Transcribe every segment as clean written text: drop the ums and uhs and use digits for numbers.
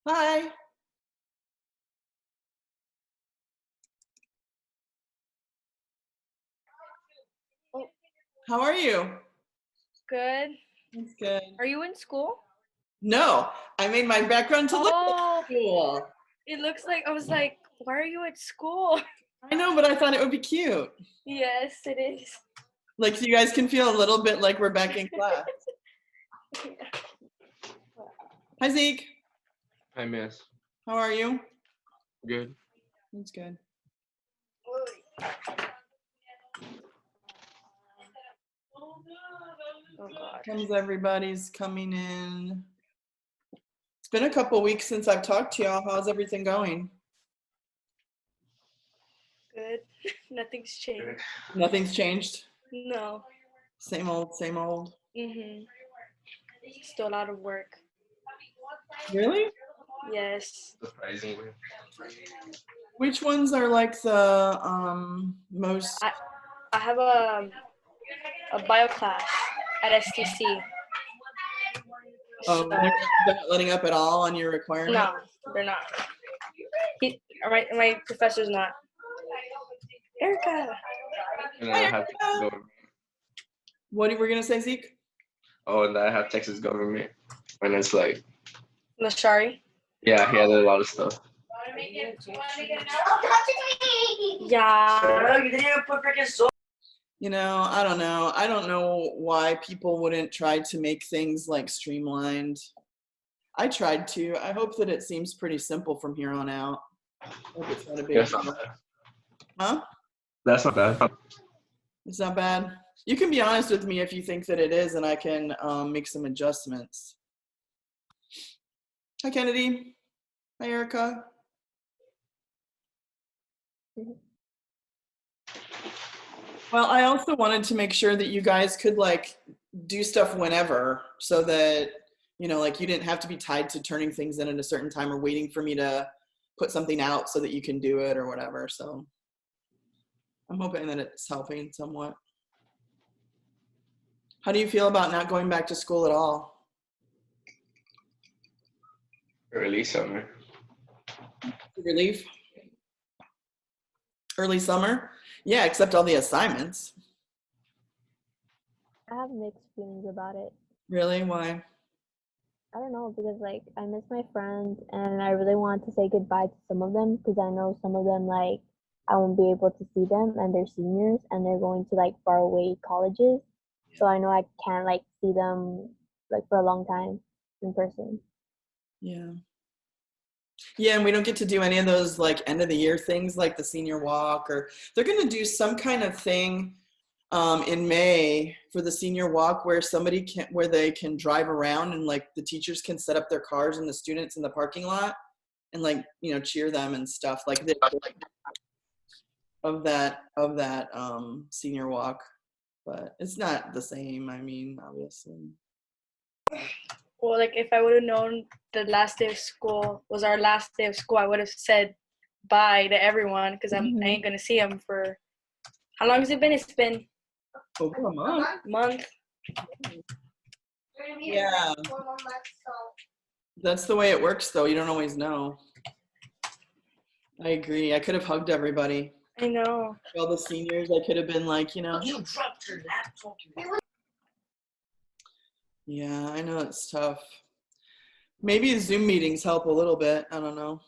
Hi. Oh, How are you? good. That's good. Are you in school? No, I made my background to look like Oh, school. it looks like I was like, why are you at school? I know, but I thought it would be cute. Yes, it is. Like, so you guys can feel a little bit like we're back in class. Hi, Zeke. Hi, miss. How are you? Good. That's good. Oh God. How's everybody's coming in? It's been a couple weeks since I've talked to y'all. How's everything going? Good. Nothing's changed. Nothing's changed. No. Same old, same old. Still a lot of work. Really? Yes. Surprisingly. Which ones are like the most? I have a bio class at STC. Oh, they're not letting up at all on your requirement? No, they're not. My professor's not. Erica. And then I have Texas government. What were we gonna say, Zeke? Oh, and I have Texas government. And it's like, Lashari. yeah, he had a lot of stuff. Yeah. You know, I don't know. I don't know why people wouldn't try to make things like streamlined. I tried to. I hope that it seems pretty simple from here on out. I hope it's not a big That's deal. not bad. Huh? That's not bad. It's not bad. You can be honest with me if you think that it is, and I can make some adjustments. Hi, Kennedy. Hi, Erica. Well, I also wanted to make sure that you guys could like do stuff whenever, so that, you know, like you didn't have to be tied to turning things in at a certain time or waiting for me to put something out so that you can do it or whatever. So I'm hoping that it's helping somewhat. How do you feel about not going back to school at all? Early summer. Relief? Early summer? Yeah, except all the assignments. I have mixed feelings about it. Really? Why? I don't know, because like I miss my friends and I really want to say goodbye to some of them because I know some of them like I won't be able to see them and they're seniors and they're going to like far away colleges. So I know I can't like see them like for a long time in person. Yeah. Yeah, and we don't get to do any of those like end of the year things like the senior walk, or they're going to do some kind of thing in May for the senior walk where where they can drive around and like the teachers can set up their cars and the students in the parking lot and like, you know, cheer them and stuff like this of that senior walk. But it's not the same, I mean, obviously. Well, like if I would have known the last day of school was our last day of school, I would have said bye to everyone because I ain't gonna see them for how long has it been? It's been Over a month. month. Yeah. That's the way it works though. You don't always know. I agree. I could have hugged everybody. I know. All the seniors, I could have been like, you know. You dropped your laptop. Yeah, I know it's tough. Maybe Zoom meetings help a little bit. I don't know.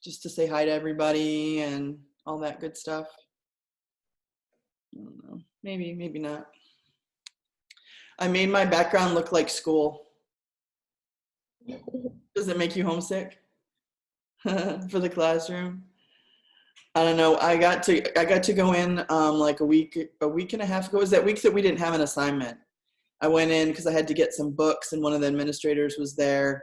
Just to say hi to everybody and all that good stuff. I don't know. Maybe, maybe not. I made my background look like school. Does it make you homesick for the classroom? I don't know. I got to go in like a week and a half ago. It was that week that we didn't have an assignment. I went in because I had to get some books and one of the administrators was there,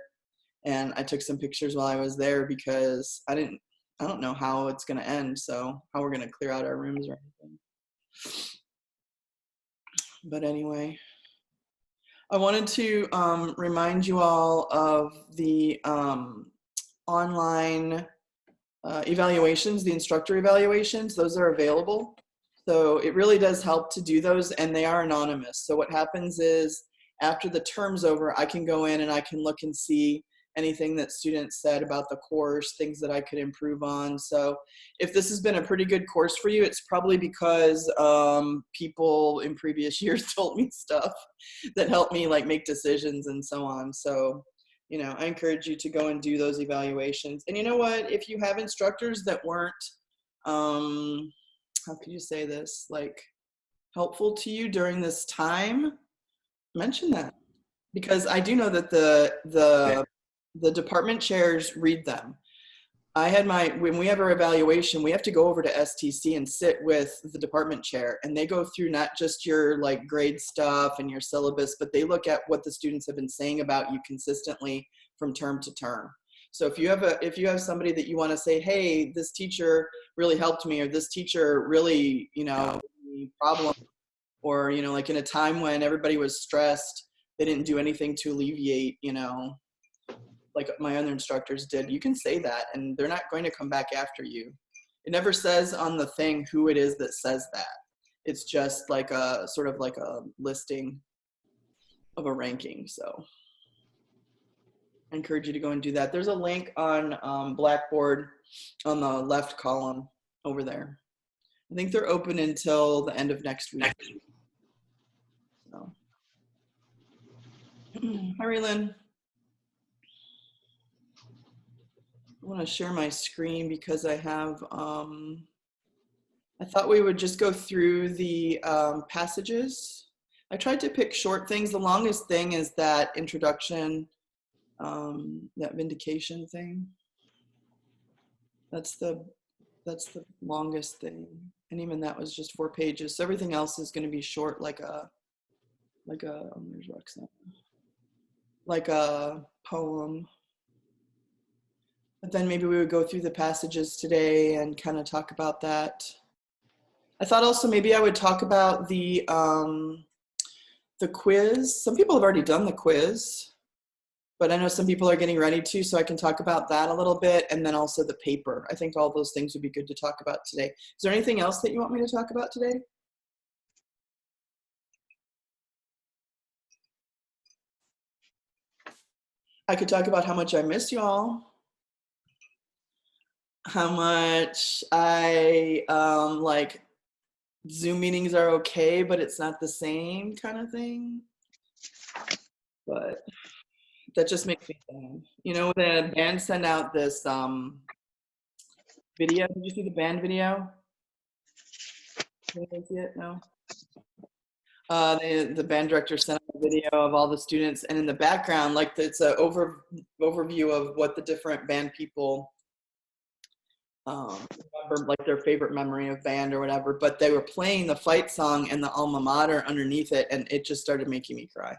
and I took some pictures while I was there because I don't know how it's going to end, so how we're going to clear out our rooms or anything. But anyway, I wanted to remind you all of the online evaluations, the instructor evaluations. Those are available. So it really does help to do those, and they are anonymous. So what happens is after the term's over, I can go in and I can look and see anything that students said about the course, things that I could improve on. So if this has been a pretty good course for you, it's probably because people in previous years told me stuff that helped me like make decisions and so on. So, you know, I encourage you to go and do those evaluations. And you know what, if you have instructors that weren't, how could you say this, like helpful to you during this time, mention that, because I do know that the department chairs read them. I had when we have our evaluation, we have to go over to STC and sit with the department chair, and they go through not just your like grade stuff and your syllabus, but they look at what the students have been saying about you consistently from term to term. So if you have somebody that you want to say, hey, this teacher really helped me, or this teacher really, you know, problem, or, you know, like in a time when everybody was stressed, they didn't do anything to alleviate, you know, like my other instructors did, you can say that and they're not going to come back after you. It never says on the thing who it is that says that. It's just like a sort of like a listing of a ranking. So I encourage you to go and do that. There's a link on Blackboard on the left column over there. I think they're open until the end of next week. So. Hi, Raylan. I want to share my screen because I have, I thought we would just go through the passages. I tried to pick short things. The longest thing is that introduction, that vindication thing. That's the longest thing. And even that was just 4 pages. So everything else is going to be short, like a, where's Roxanne? Like a poem. But then maybe we would go through the passages today and kind of talk about that. I thought also maybe I would talk about the quiz. Some people have already done the quiz, but I know some people are getting ready to, so I can talk about that a little bit, and then also the paper. I think all those things would be good to talk about today. Is there anything else that you want me to talk about today? I could talk about how much I miss y'all. How much I like Zoom meetings are okay, but it's not the same kind of thing. But that just makes me sad. You know, the band sent out this video. Did you see the band video? Did you see it? No. The band director sent out a video of all the students, and in the background, like it's an overview of what the different band people remember, like their favorite memory of band or whatever, but they were playing the fight song and the alma mater underneath it, and it just started making me cry.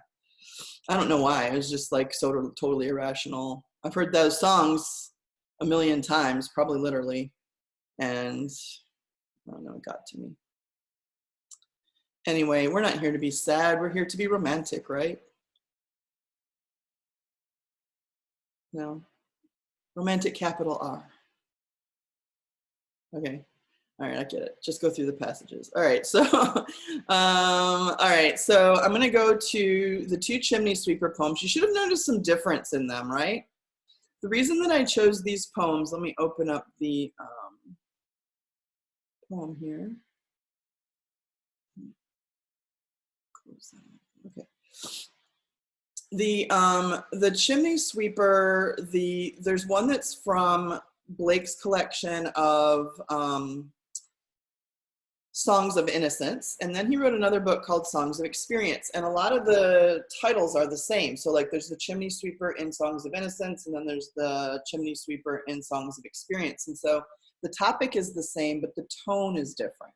I don't know why. It was just like so totally irrational. I've heard those songs a million times, probably literally, and I don't know, it got to me. Anyway, we're not here to be sad. We're here to be romantic, right? No. Romantic, capital R. Okay. All right, I get it. Just go through the passages. All right, so all right, so I'm gonna go to the 2 chimney sweeper poems. You should have noticed some difference in them, right? The reason that I chose these poems, let me open up the poem here. Okay. The chimney sweeper, there's one that's from Blake's collection of Songs of Innocence, and then he wrote another book called Songs of Experience, and a lot of the titles are the same. So like there's the chimney sweeper in Songs of Innocence, and then there's the chimney sweeper in Songs of Experience. And so the topic is the same, but the tone is different.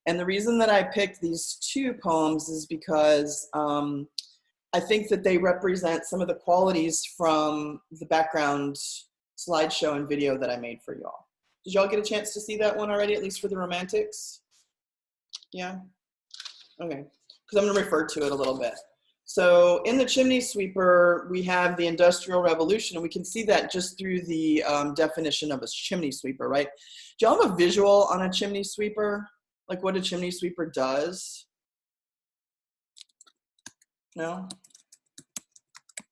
And the reason that I picked these 2 poems is because I think that they represent some of the qualities from the background slideshow and video that I made for y'all. Did y'all get a chance to see that one already, at least for the romantics? Yeah? Okay, because I'm gonna refer to it a little bit. So in the chimney sweeper, we have the Industrial Revolution, and we can see that just through the definition of a chimney sweeper, right? Do y'all have a visual on a chimney sweeper? Like what a chimney sweeper does? No?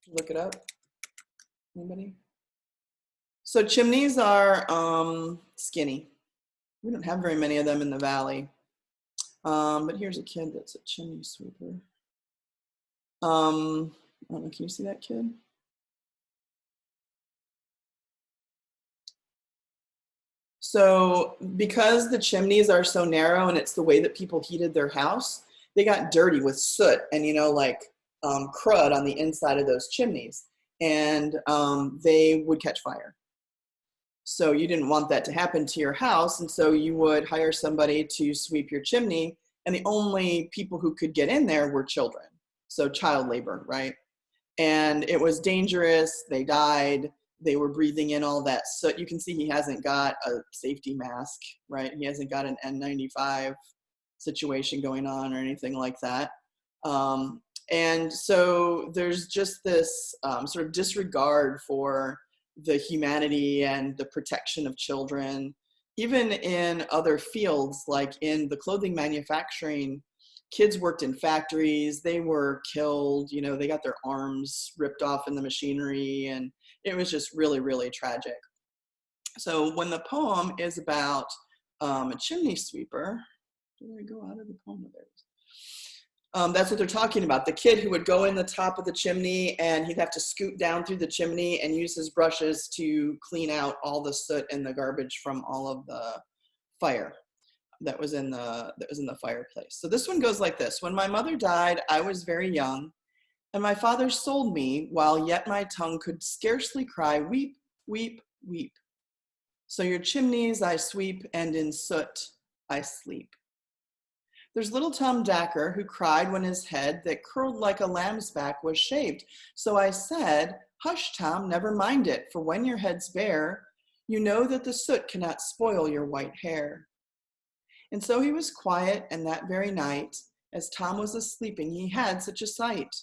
Look it up. Anybody? So chimneys are skinny. We don't have very many of them in the valley. But here's a kid that's a chimney sweeper. I don't know, can you see that kid? So because the chimneys are so narrow and it's the way that people heated their house, they got dirty with soot and, you know, like crud on the inside of those chimneys, and they would catch fire. So you didn't want that to happen to your house, and so you would hire somebody to sweep your chimney, and the only people who could get in there were children. So child labor, right? And it was dangerous. They died. They were breathing in all that soot. You can see he hasn't got a safety mask, right? He hasn't got an N95 situation going on or anything like that. And so there's just this sort of disregard for the humanity and the protection of children, even in other fields, like in the clothing manufacturing. Kids worked in factories, they were killed, you know, they got their arms ripped off in the machinery, and it was just really, really tragic. So when the poem is about a chimney sweeper, did I go out of the poem? There it is. That's what they're talking about. The kid who would go in the top of the chimney and he'd have to scoot down through the chimney and use his brushes to clean out all the soot and the garbage from all of the fire that was in the fireplace. So this one goes like this. When my mother died, I was very young, and my father sold me while yet my tongue could scarcely cry, weep, weep, weep. So your chimneys I sweep, and in soot I sleep. There's little Tom Dacker who cried when his head that curled like a lamb's back was shaved. So I said, hush, Tom, never mind it, for when your head's bare, you know that the soot cannot spoil your white hair. And so he was quiet, and that very night, as Tom was a-sleeping, he had such a sight,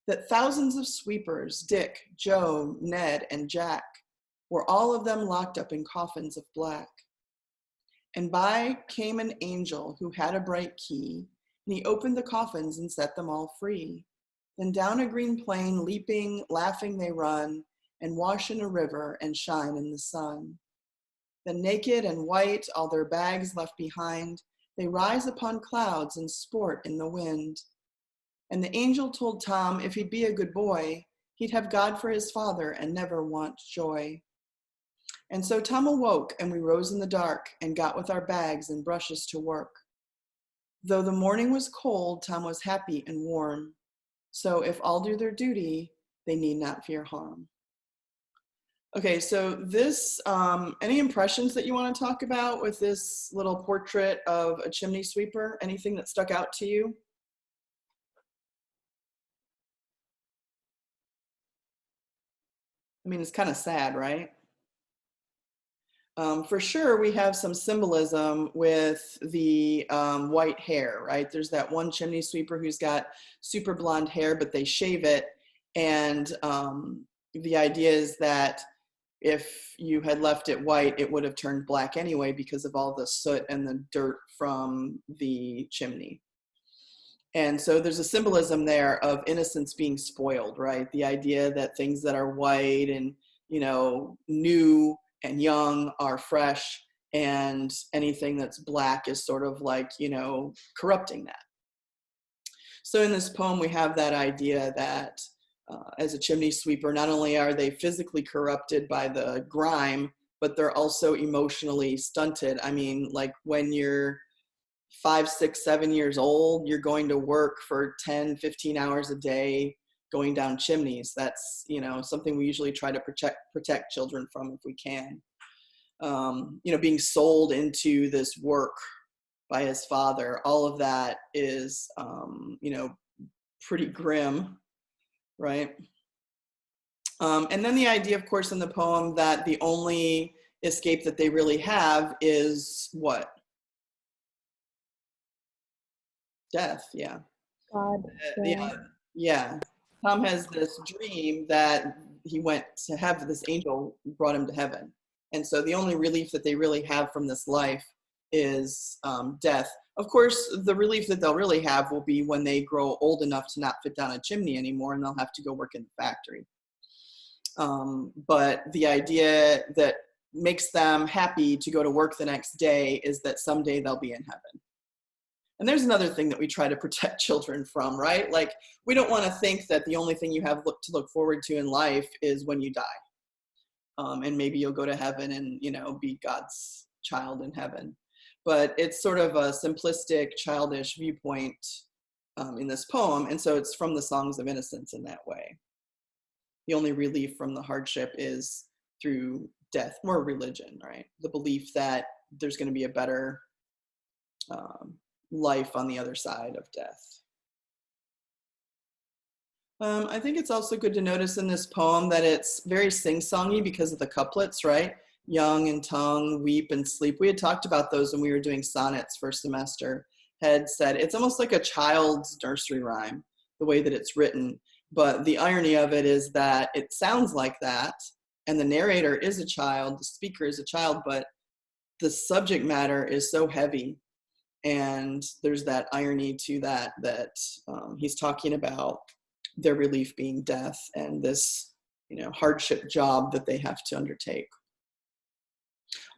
that thousands of sweepers, Dick, Joe, Ned, and Jack, were all of them locked up in coffins of black. And by came an angel who had a bright key, and he opened the coffins and set them all free. Then down a green plain, leaping, laughing they run, and wash in a river and shine in the sun. Then naked and white, all their bags left behind, they rise upon clouds and sport in the wind. And the angel told Tom if he'd be a good boy, he'd have God for his father and never want joy. And so Tom awoke, and we rose in the dark and got with our bags and brushes to work. Though the morning was cold, Tom was happy and warm. So if all do their duty, they need not fear harm. Okay, so this, any impressions that you want to talk about with this little portrait of a chimney sweeper? Anything that stuck out to you? I mean, it's kind of sad, right? For sure, we have some symbolism with the white hair, right? There's that one chimney sweeper who's got super blonde hair, but they shave it. And the idea is that if you had left it white, it would have turned black anyway because of all the soot and the dirt from the chimney. And so there's a symbolism there of innocence being spoiled, right? The idea that things that are white and, you know, new and young are fresh, and anything that's black is sort of like, you know, corrupting that. So in this poem, we have that idea that as a chimney sweeper, not only are they physically corrupted by the grime, but they're also emotionally stunted. I mean, like when you're 5, 6, 7 years old, you're going to work for 10, 15 hours a day going down chimneys. That's, you know, something we usually try to protect children from if we can. You know, being sold into this work by his father, all of that is, you know, pretty grim, right? And then the idea, of course, in the poem that the only escape that they really have is what? Death, yeah. God. Yeah. Tom has this dream that he went to heaven, this angel brought him to heaven. And so the only relief that they really have from this life is death. Of course, the relief that they'll really have will be when they grow old enough to not fit down a chimney anymore, and they'll have to go work in the factory. But the idea that makes them happy to go to work the next day is that someday they'll be in heaven. And there's another thing that we try to protect children from, right? Like, we don't want to think that the only thing you have to look forward to in life is when you die. And maybe you'll go to heaven and, you know, be God's child in heaven. But it's sort of a simplistic, childish viewpoint in this poem. And so it's from the Songs of Innocence in that way. The only relief from the hardship is through death, more religion, right? The belief that there's going to be a better life on the other side of death. I think it's also good to notice in this poem that it's very sing-songy because of the couplets, right? Young and tongue, weep and sleep. We had talked about those when we were doing sonnets first semester. Had said it's almost like a child's nursery rhyme, the way that it's written. But the irony of it is that it sounds like that, and the narrator is a child, the speaker is a child, but the subject matter is so heavy. And there's that irony to that, he's talking about their relief being death and this, you know, hardship job that they have to undertake.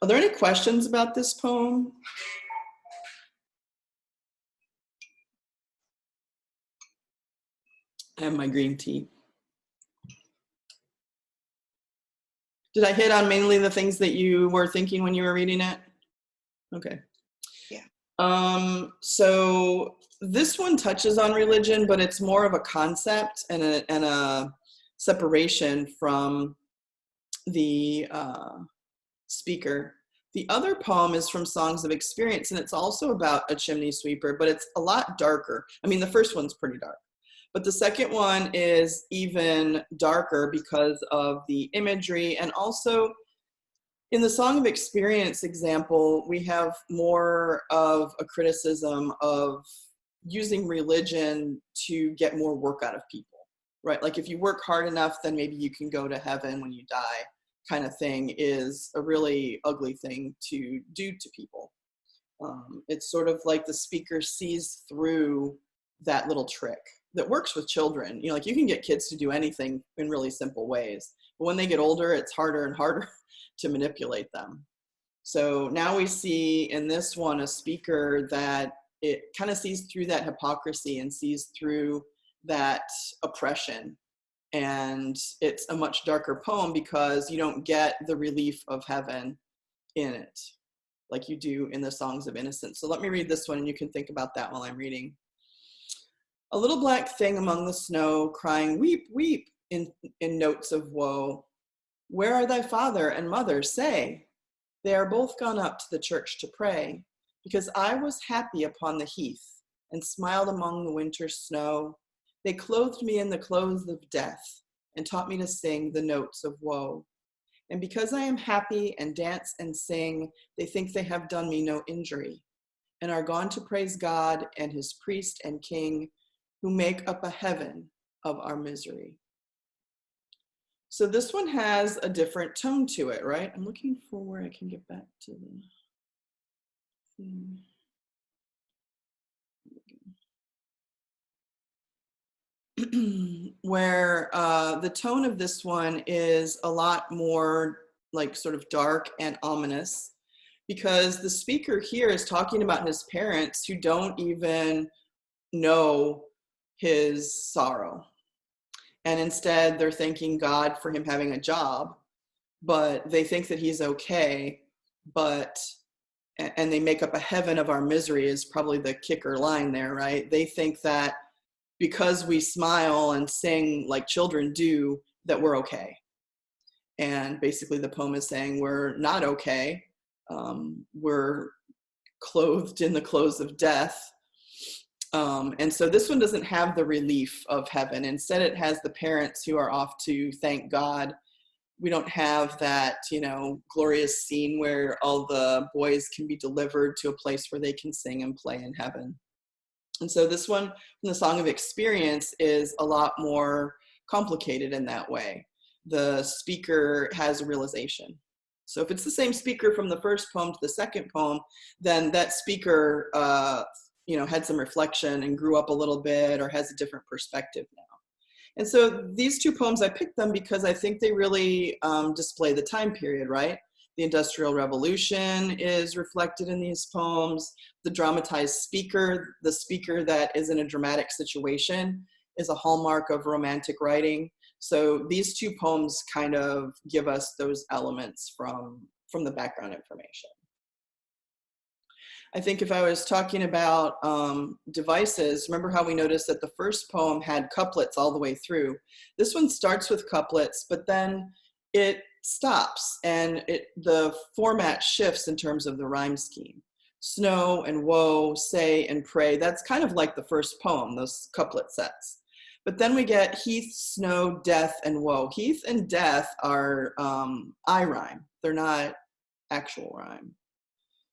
Are there any questions about this poem? I have my green tea. Did I hit on mainly the things that you were thinking when you were reading it? Okay. So this one touches on religion, but it's more of a concept and a separation from the speaker. The other poem is from Songs of Experience, and it's also about a chimney sweeper, but it's a lot darker. I mean, the first one's pretty dark, but the second one is even darker because of the imagery. And also in the Song of Experience example, we have more of a criticism of using religion to get more work out of people, right? Like, if you work hard enough, then maybe you can go to heaven when you die, kind of thing, is a really ugly thing to do to people. It's sort of like the speaker sees through that little trick that works with children. You know, like, you can get kids to do anything in really simple ways, but when they get older, it's harder and harder to manipulate them. So now we see in this one a speaker that it kind of sees through that hypocrisy and sees through that oppression. And it's a much darker poem because you don't get the relief of heaven in it like you do in the Songs of Innocence. So let me read this one and you can think about that while I'm reading. A little black thing among the snow, crying, weep, weep, in notes of woe. Where are thy father and mother? Say, they are both gone up to the church to pray, because I was happy upon the heath and smiled among the winter snow. They clothed me in the clothes of death and taught me to sing the notes of woe. And because I am happy and dance and sing, they think they have done me no injury and are gone to praise God and his priest and king, who make up a heaven of our misery. So this one has a different tone to it, right? I'm looking for where I can get back to the thing. Where the tone of this one is a lot more like sort of dark and ominous, because the speaker here is talking about his parents who don't even know his sorrow. And instead they're thanking God for him having a job, but they think that he's okay, and they make up a heaven of our misery is probably the kicker line there, right? They think that because we smile and sing like children do, that we're okay. And basically the poem is saying we're not okay. We're clothed in the clothes of death. And so this one doesn't have the relief of heaven. Instead, it has the parents who are off to thank God. We don't have that, you know, glorious scene where all the boys can be delivered to a place where they can sing and play in heaven. And so this one from the Song of Experience is a lot more complicated in that way. The speaker has a realization. So if it's the same speaker from the first poem to the second poem, then that speaker you know, had some reflection and grew up a little bit or has a different perspective now. And so these two poems, I picked them because I think they really display the time period, right? The Industrial Revolution is reflected in these poems. The dramatized speaker, the speaker that is in a dramatic situation, is a hallmark of Romantic writing. So these two poems kind of give us those elements from the background information. I think if I was talking about devices, remember how we noticed that the first poem had couplets all the way through. This one starts with couplets, but then it stops and the format shifts in terms of the rhyme scheme. Snow and woe, say and pray, that's kind of like the first poem, those couplet sets. But then we get heath, snow, death, and woe. Heath and death are I rhyme. They're not actual rhyme.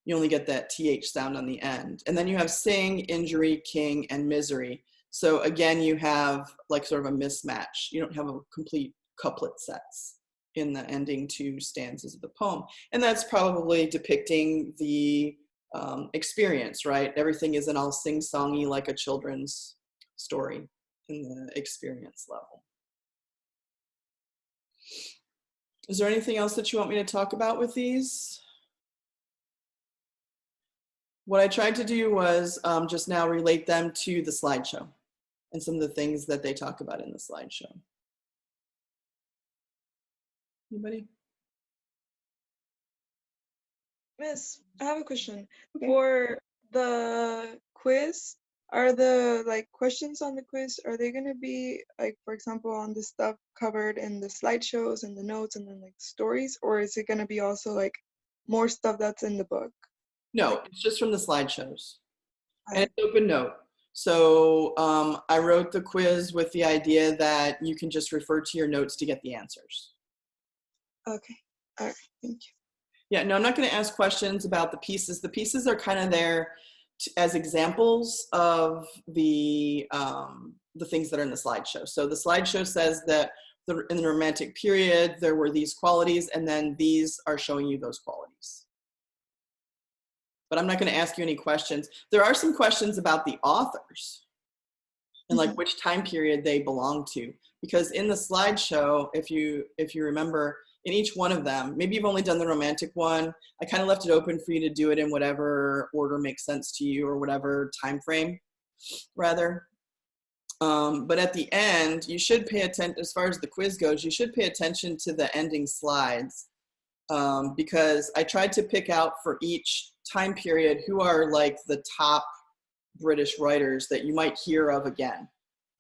You only get that TH sound on the end. And then you have sing, injury, king, and misery. So again, you have like sort of a mismatch. You don't have a complete couplet sets in the ending two stanzas of the poem. And that's probably depicting the experience, right? Everything isn't all sing-songy like a children's story in the experience level. Is there anything else that you want me to talk about with these? What I tried to do was just now relate them to the slideshow and some of the things that they talk about in the slideshow. Anybody? Miss, I have a question. Okay. For the quiz, are the like questions on the quiz, are they gonna be like, for example, on the stuff covered in the slideshows and the notes and then like stories, or is it gonna be also like more stuff that's in the book? No, it's just from the slideshows. And it's open note. So I wrote the quiz with the idea that you can just refer to your notes to get the answers. Okay, all right, thank you. Yeah, no, I'm not going to ask questions about the pieces. The pieces are kind of there as examples of the things that are in the slideshow. So the slideshow says that in the Romantic period, there were these qualities, and then these are showing you those qualities. But I'm not going to ask you any questions. There are some questions about the authors and like which time period they belong to. Because in the slideshow, if you remember, in each one of them, maybe you've only done the Romantic one, I kind of left it open for you to do it in whatever order makes sense to you or whatever time frame, rather. But at the end, you should pay attention, as far as the quiz goes, you should pay attention to the ending slides. Because I tried to pick out for each time period who are like the top British writers that you might hear of again.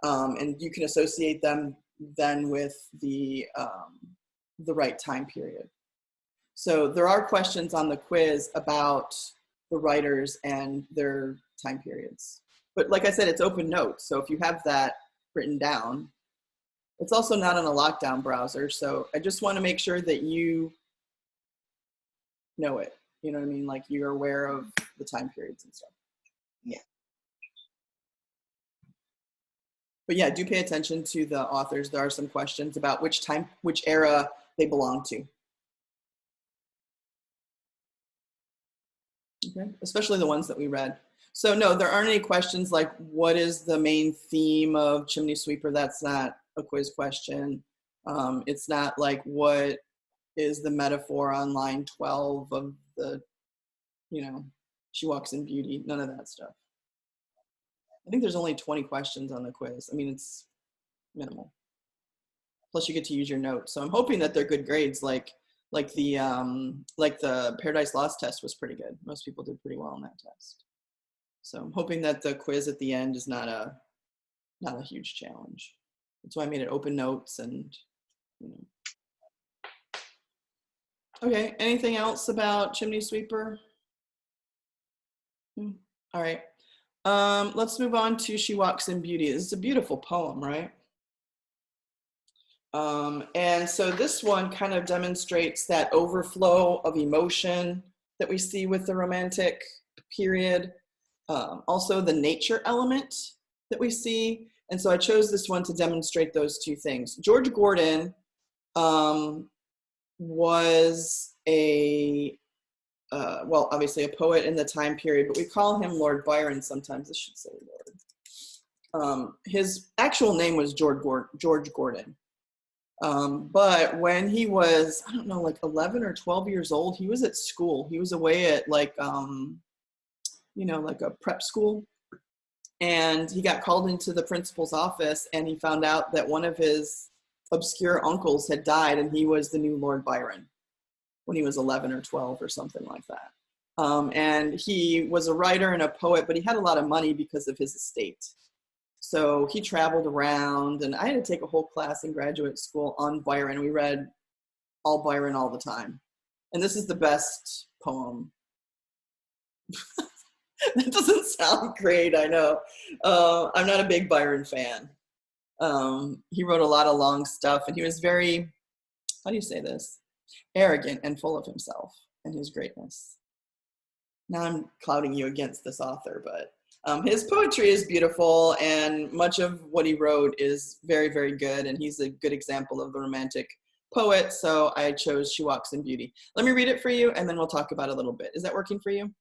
And you can associate them then with the right time period. So there are questions on the quiz about the writers and their time periods. But like I said, it's open notes. So if you have that written down, it's also not on a lockdown browser. So I just want to make sure that you know it. You know what I mean? Like you're aware of the time periods and stuff. Yeah. But yeah, do pay attention to the authors. There are some questions about which era they belong to. Okay, especially the ones that we read. So no, there aren't any questions like what is the main theme of Chimney Sweeper? That's not a quiz question. It's not like what is the metaphor on line 12 of the, she walks in beauty, none of that stuff. I think there's only 20 questions on the quiz. I mean, it's minimal. Plus you get to use your notes. So I'm hoping that they're good grades. Like the Paradise Lost test was pretty good. Most people did pretty well on that test. So I'm hoping that the quiz at the end is not a huge challenge. That's why I made it open notes and, Okay, anything else about Chimney Sweeper? All right. Let's move on to She Walks in Beauty. This is a beautiful poem, right? And so this one kind of demonstrates that overflow of emotion that we see with the Romantic period. Also the nature element that we see. And so I chose this one to demonstrate those two things. George Gordon was obviously a poet in the time period, but we call him Lord Byron sometimes. This should say Lord. His actual name was George Gordon. But when he was, I don't know, like 11 or 12 years old, he was at school. He was away at like, like a prep school. And he got called into the principal's office, and he found out that one of his obscure uncles had died, and he was the new Lord Byron when he was 11 or 12 or something like that. And he was a writer and a poet, but he had a lot of money because of his estate. So he traveled around, and I had to take a whole class in graduate school on Byron. We read all Byron all the time. And this is the best poem. That doesn't sound great, I know. I'm not a big Byron fan. He wrote a lot of long stuff, and he was very, how do you say this? Arrogant and full of himself and his greatness. Now I'm clouding you against this author, but his poetry is beautiful, and much of what he wrote is very, very good, and he's a good example of the romantic poet, so I chose She Walks in Beauty. Let me read it for you, and then we'll talk about it a little bit. Is that working for you?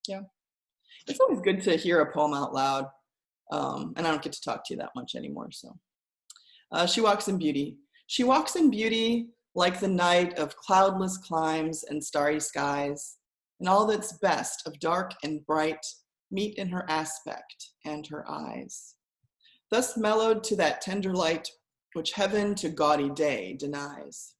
Yeah. It's always good to hear a poem out loud, and I don't get to talk to you that much anymore, so. She Walks in Beauty. She walks in beauty like the night of cloudless climes and starry skies, and all that's best of dark and bright meet in her aspect and her eyes. Thus mellowed to that tender light which heaven to gaudy day denies.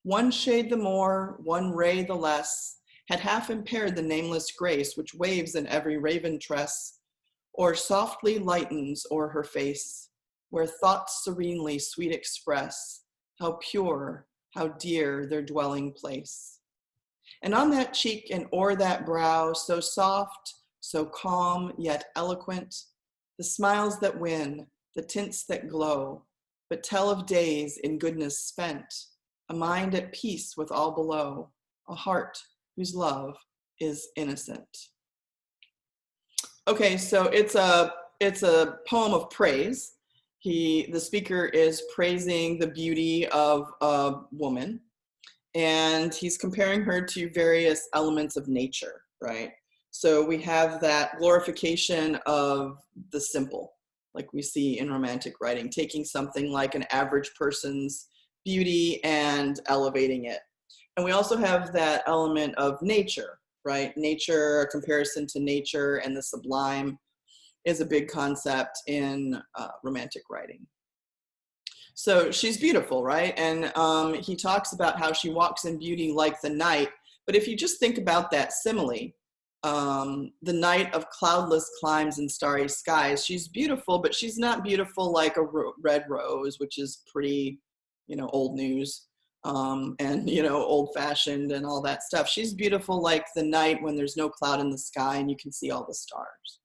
One shade the more, one ray the less, had half impaired the nameless grace which waves in every raven tress, or softly lightens o'er her face, where thoughts serenely sweet express how pure, how dear their dwelling place. And on that cheek and o'er that brow, so soft, so calm yet eloquent, the smiles that win, the tints that glow, but tell of days in goodness spent, a mind at peace with all below, a heart whose love is innocent. Okay, so it's a poem of praise. The speaker is praising the beauty of a woman, and he's comparing her to various elements of nature, right? So we have that glorification of the simple, like we see in romantic writing, taking something like an average person's beauty and elevating it. And we also have that element of nature, right? Nature, a comparison to nature and the sublime is a big concept in romantic writing. So she's beautiful, right? And he talks about how she walks in beauty like the night. But if you just think about that simile, the night of cloudless climes and starry skies, she's beautiful, but she's not beautiful like a red rose, which is pretty, old news, and, old fashioned and all that stuff. She's beautiful like the night when there's no cloud in the sky and you can see all the stars,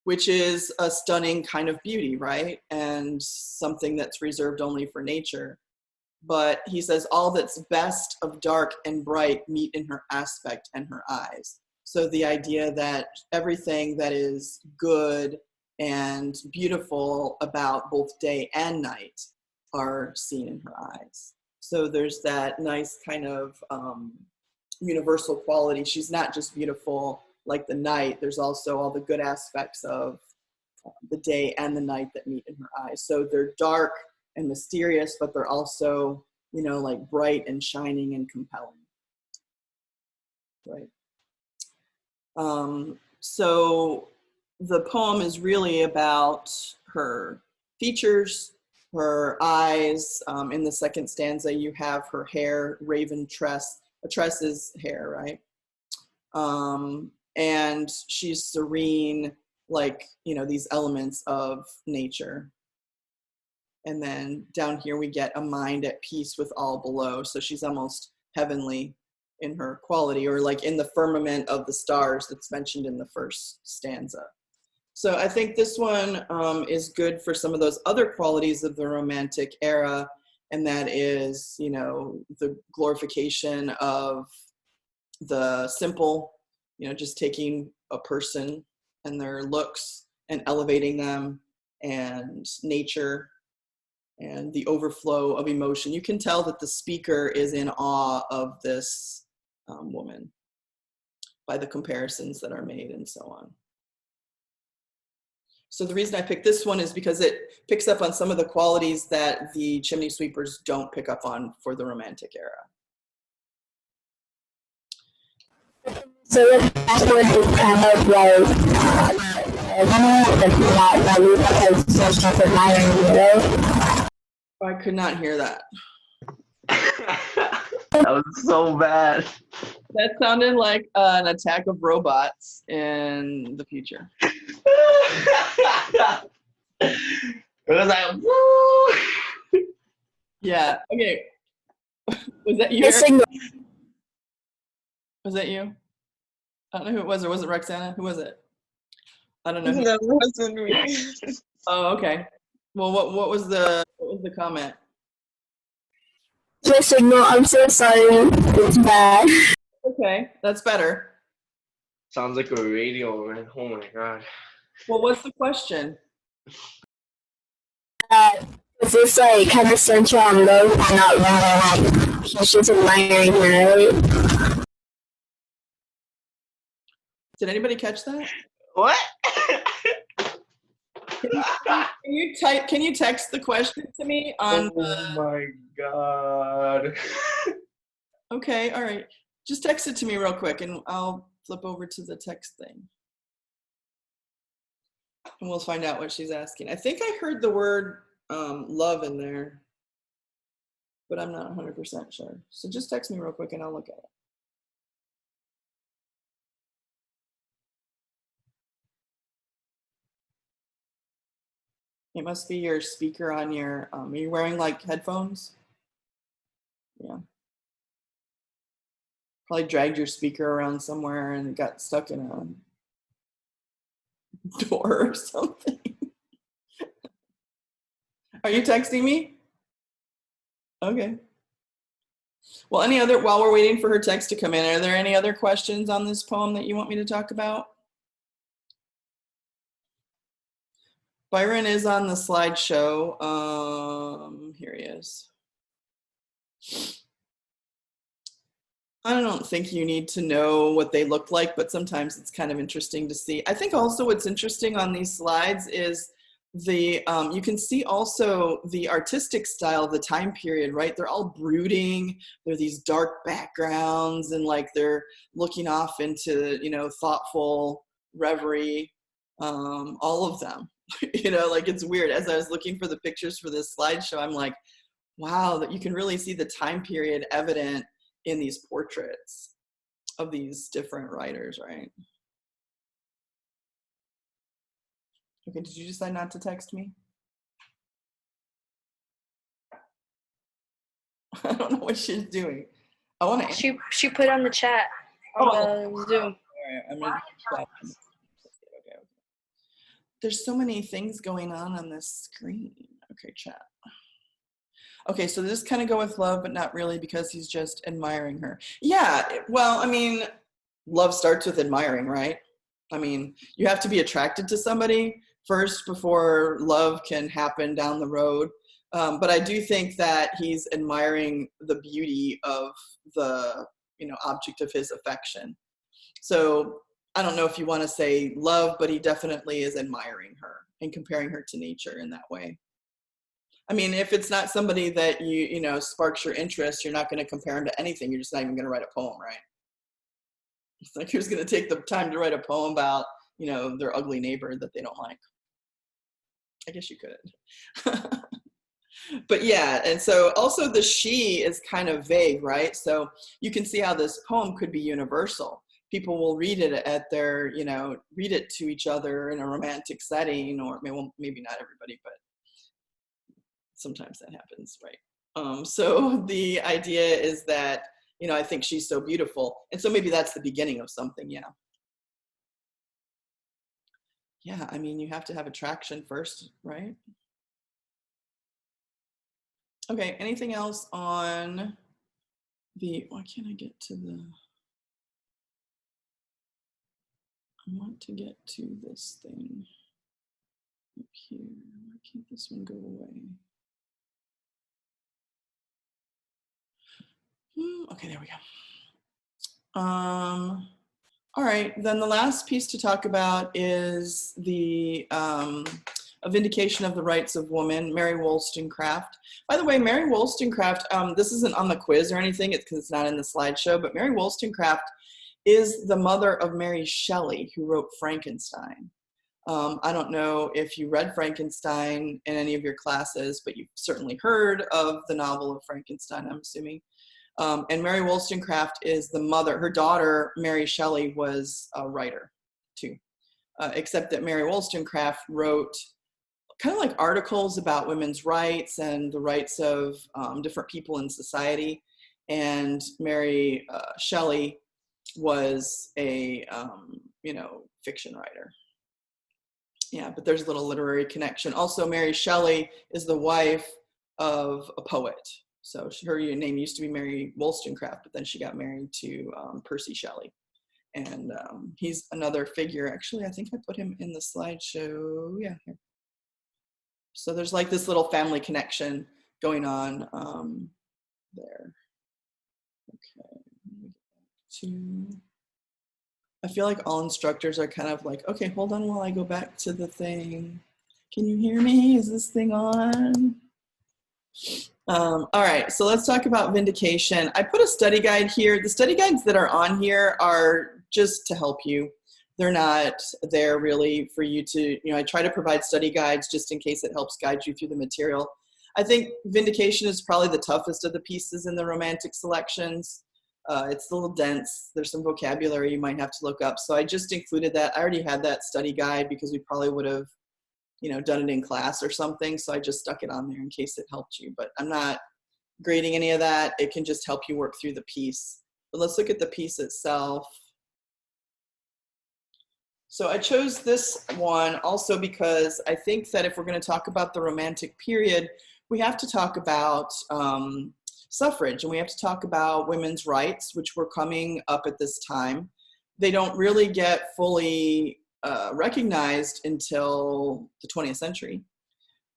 which is a stunning kind of beauty, right? And something that's reserved only for nature. But he says, all that's best of dark and bright meet in her aspect and her eyes. So the idea that everything that is good and beautiful about both day and night are seen in her eyes. So there's that nice kind of universal quality. She's not just beautiful like the night, there's also all the good aspects of the day and the night that meet in her eyes. So they're dark and mysterious, but they're also, like bright and shining and compelling. Right. So the poem is really about her features, her eyes. In the second stanza, you have her hair, raven tress. A tress is hair, right? And she's serene, like, these elements of nature. And then down here we get a mind at peace with all below. So she's almost heavenly in her quality, or like in the firmament of the stars that's mentioned in the first stanza. So I think this one is good for some of those other qualities of the Romantic era, and that is, the glorification of the simple, just taking a person and their looks and elevating them, and nature and the overflow of emotion. You can tell that the speaker is in awe of this woman by the comparisons that are made and so on. So the reason I picked this one is because it picks up on some of the qualities that the chimney sweepers don't pick up on for the Romantic era. So the password is kind of like I could not hear that. That was so bad. That sounded like an attack of robots in the future. It was like, woo! Yeah. Okay. Was that you? missing Eric? Was that you? I don't know who it was, or was it Roxana? Who was it? I don't know. Who. That wasn't me. Oh, okay. Well, what was the comment? your signal. I'm so sorry. It's bad. Okay, that's better. Sounds like a radio, man. Oh my god. Well, what's the question? Is this like kind of central on love and not really like he's just admiring her, right? Did anybody catch that? What? Can you text the question to me on? Oh my god. Okay, all right. Just text it to me real quick, and I'll flip over to the text thing, and we'll find out what she's asking. I think I heard the word love in there, but I'm not 100% sure. So just text me real quick, and I'll look at it. It must be your speaker on your, are you wearing like headphones? Yeah. Probably dragged your speaker around somewhere and it got stuck in a door or something. Are you texting me? Okay. Well, while we're waiting for her text to come in, are there any other questions on this poem that you want me to talk about? Byron is on the slideshow. Here he is. I don't think you need to know what they look like, but sometimes it's kind of interesting to see. I think also what's interesting on these slides is you can see also the artistic style of the time period, right? They're all brooding. They're these dark backgrounds and like they're looking off into, thoughtful reverie, all of them. Like it's weird. As I was looking for the pictures for this slideshow, I'm like, wow, that you can really see the time period evident in these portraits of these different writers, right? Okay, did you decide not to text me? I don't know what she's doing. I want to. She put on the chat on the Zoom. I'm gonna. Okay. There's so many things going on this screen. Okay, chat. Okay, so this kind of go with love, but not really because he's just admiring her. Yeah, well, I mean, love starts with admiring, right? I mean, you have to be attracted to somebody first before love can happen down the road. But I do think that he's admiring the beauty of the, object of his affection. So I don't know if you want to say love, but he definitely is admiring her and comparing her to nature in that way. I mean, if it's not somebody that sparks your interest, you're not going to compare him to anything. You're just not even going to write a poem, right? It's like who's going to take the time to write a poem about, their ugly neighbor that they don't like? I guess you could. But yeah, and so also the she is kind of vague, right? So you can see how this poem could be universal. People will read it at their, read it to each other in a romantic setting, or maybe not everybody, but sometimes that happens, right? So the idea is that, I think she's so beautiful. And so maybe that's the beginning of something, yeah. Yeah, I mean, you have to have attraction first, right? Okay, anything else on why can't I get to I want to get to this thing up here. Why can't this one go away? Okay, there we go. All right, then the last piece to talk about is the a vindication of the rights of women, Mary Wollstonecraft. By the way, Mary Wollstonecraft, this isn't on the quiz or anything, it's because it's not in the slideshow, but Mary Wollstonecraft is the mother of Mary Shelley, who wrote Frankenstein. I don't know if you read Frankenstein in any of your classes, but you've certainly heard of the novel of Frankenstein, I'm assuming. And Mary Wollstonecraft is the mother. Her daughter, Mary Shelley, was a writer too, except that Mary Wollstonecraft wrote kind of like articles about women's rights and the rights of different people in society. And Mary Shelley was a, fiction writer. Yeah, but there's a little literary connection. Also, Mary Shelley is the wife of a poet. So her name used to be Mary Wollstonecraft, but then she got married to Percy Shelley. And he's another figure. Actually, I think I put him in the slideshow. Yeah, here. So there's like this little family connection going on there. Okay, I feel like all instructors are kind of like, okay, hold on while I go back to the thing. Can you hear me? Is this thing on? All right, so let's talk about vindication. I put a study guide here. The study guides that are on here are just to help you. They're not there really for you to, I try to provide study guides just in case it helps guide you through the material. I think vindication is probably the toughest of the pieces in the romantic selections. It's a little dense. There's some vocabulary you might have to look up. So I just included that. I already had that study guide because we probably would have, done it in class or something. So I just stuck it on there in case it helped you. But I'm not grading any of that. It can just help you work through the piece. But let's look at the piece itself. So I chose this one also because I think that if we're going to talk about the Romantic period, we have to talk about suffrage, and we have to talk about women's rights, which were coming up at this time. They don't really get fully recognized until the 20th century.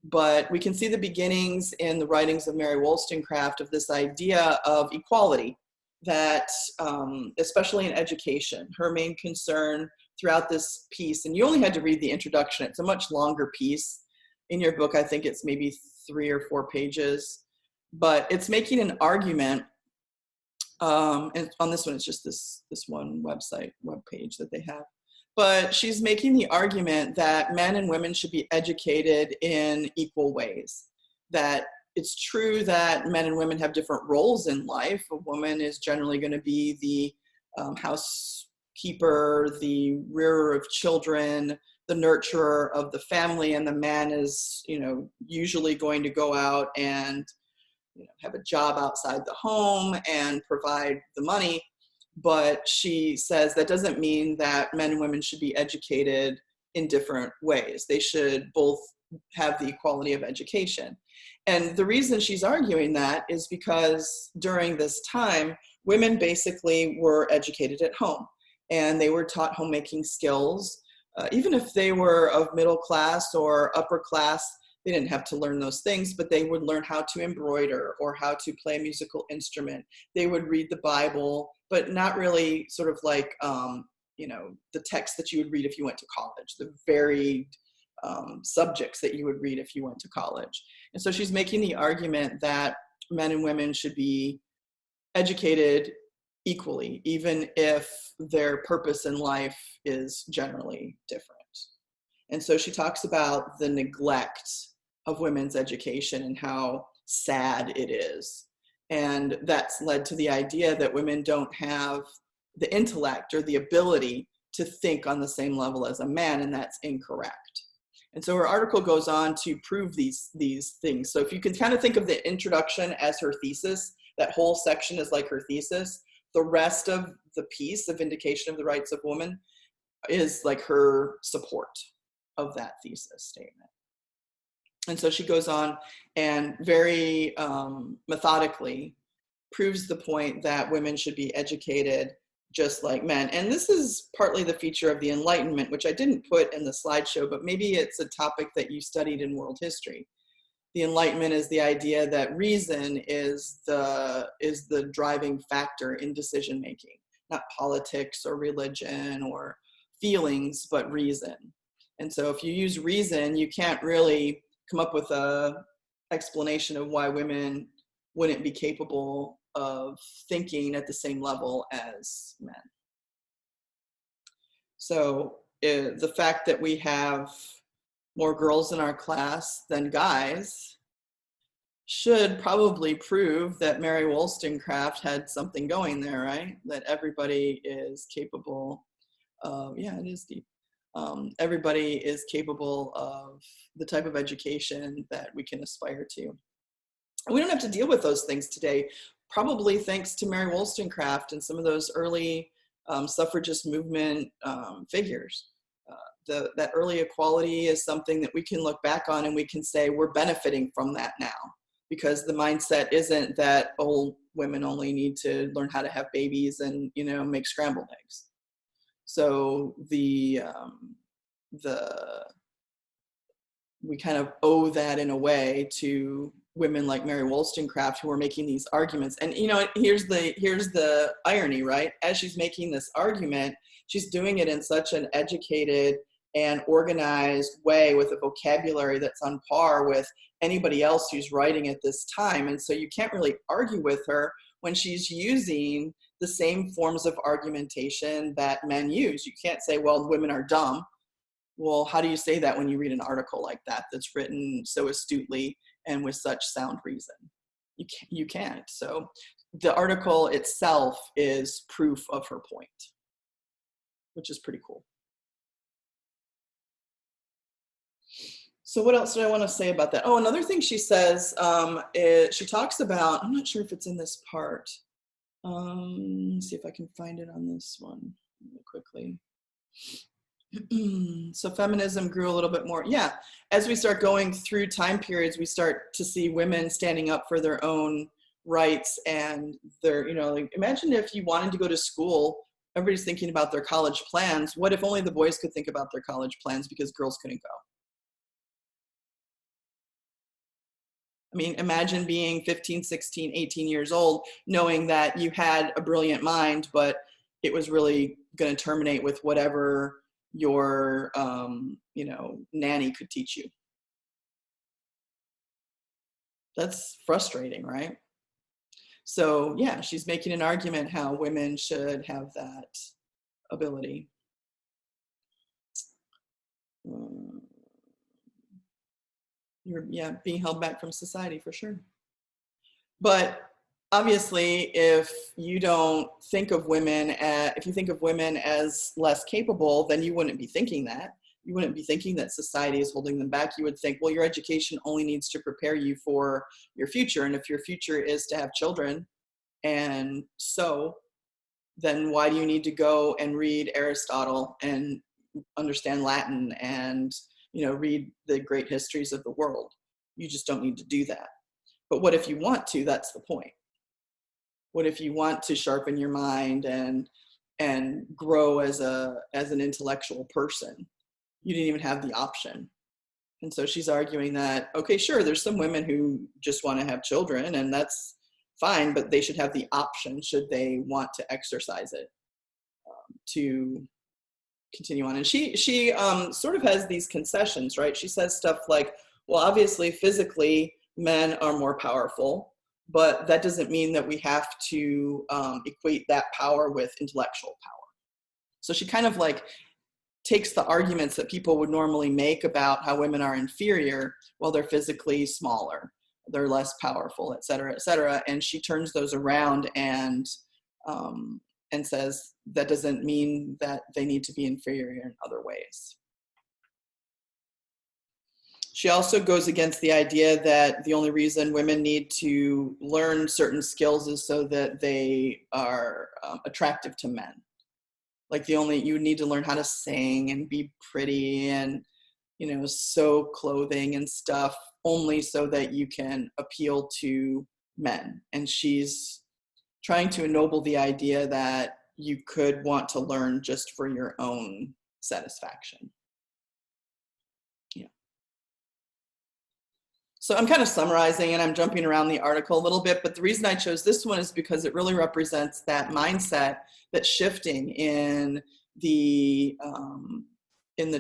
But we can see the beginnings in the writings of Mary Wollstonecraft of this idea of equality, that especially in education, her main concern throughout this piece, and you only had to read the introduction, it's a much longer piece. In your book, I think it's maybe 3 or 4 pages, but it's making an argument, and on this one, it's just this one web page that they have. But she's making the argument that men and women should be educated in equal ways, that it's true that men and women have different roles in life. A woman is generally going to be the housekeeper, the rearer of children, the nurturer of the family, and the man is, usually going to go out and have a job outside the home and provide the money. But she says that doesn't mean that men and women should be educated in different ways. They should both have the equality of education. And the reason she's arguing that is because during this time, women basically were educated at home, and they were taught homemaking skills. Even if they were of middle class or upper class, they didn't have to learn those things, but they would learn how to embroider or how to play a musical instrument. They would read the Bible, but not really sort of like, the text that you would read if you went to college, the varied subjects that you would read if you went to college. And so she's making the argument that men and women should be educated equally, even if their purpose in life is generally different. And so she talks about the neglect of women's education and how sad it is. And that's led to the idea that women don't have the intellect or the ability to think on the same level as a man, and that's incorrect. And so her article goes on to prove these things. So if you can kind of think of the introduction as her thesis, that whole section is like her thesis. The rest of the piece, the vindication of the rights of women, is like her support of that thesis statement. And so she goes on and very methodically proves the point that women should be educated just like men. And this is partly the feature of the Enlightenment, which I didn't put in the slideshow, but maybe it's a topic that you studied in world history. The Enlightenment is the idea that reason is the driving factor in decision making. not politics or religion or feelings, but reason. And so if you use reason, you can't really come up with a explanation of why women wouldn't be capable of thinking at the same level as men. So the fact that we have more girls in our class than guys should probably prove that Mary Wollstonecraft had something going there, right? That everybody is capable of, yeah, it is deep. Everybody is capable of the type of education that we can aspire to. And we don't have to deal with those things today, probably thanks to Mary Wollstonecraft and some of those early suffragist movement figures. That early equality is something that we can look back on and we can say we're benefiting from that now, because the mindset isn't that old women only need to learn how to have babies and, you know, make scrambled eggs. So we kind of owe that in a way to women like Mary Wollstonecraft, who are making these arguments. And, you know, here's the irony, right? As she's making this argument, she's doing it in such an educated and organized way with a vocabulary that's on par with anybody else who's writing at this time. And so you can't really argue with her when she's using the same forms of argumentation that men use. You can't say, well, women are dumb. Well, how do you say that when you read an article like that that's written so astutely and with such sound reason? You can't. So the article itself is proof of her point, which is pretty cool. So what else did I want to say about that? Oh, another thing she says is she talks about, I'm not sure if it's in this part. Let's see if I can find it on this one really quickly. So feminism grew a little bit more. Yeah, as we start going through time periods, we start to see women standing up for their own rights and their, you know, like, imagine if you wanted to go to school, everybody's thinking about their college plans. What if only the boys could think about their college plans because girls couldn't go? I mean, imagine being 15, 16, 18 years old, knowing that you had a brilliant mind, but it was really going to terminate with whatever your, you know, nanny could teach you. That's frustrating, right? So yeah, she's making an argument how women should have that ability. You're, yeah, being held back from society for sure. But obviously, if you don't think of women if you think of women as less capable, then you wouldn't be thinking that. You wouldn't be thinking that society is holding them back. You would think, well, your education only needs to prepare you for your future. And if your future is to have children, and so then why do you need to go and read Aristotle and understand Latin and, you know, read the great histories of the world? You just don't need to do that. But what if you want to? That's the point. What if you want to sharpen your mind and grow as an intellectual person? You didn't even have the option. And so she's arguing that, okay, sure, there's some women who just want to have children, and that's fine, but they should have the option, should they want to exercise it, to continue on. And she sort of has these concessions, right? She says stuff like, well, obviously, physically, men are more powerful, but that doesn't mean that we have to equate that power with intellectual power. So she kind of like takes the arguments that people would normally make about how women are inferior, well, they're physically smaller, they're less powerful, et cetera, and she turns those around and says that doesn't mean that they need to be inferior in other ways. She also goes against the idea that the only reason women need to learn certain skills is so that they are attractive to men. Like you need to learn how to sing and be pretty and, you know, sew clothing and stuff only so that you can appeal to men. And she's trying to ennoble the idea that you could want to learn just for your own satisfaction. So I'm kind of summarizing and I'm jumping around the article a little bit, but the reason I chose this one is because it really represents that mindset that's shifting in the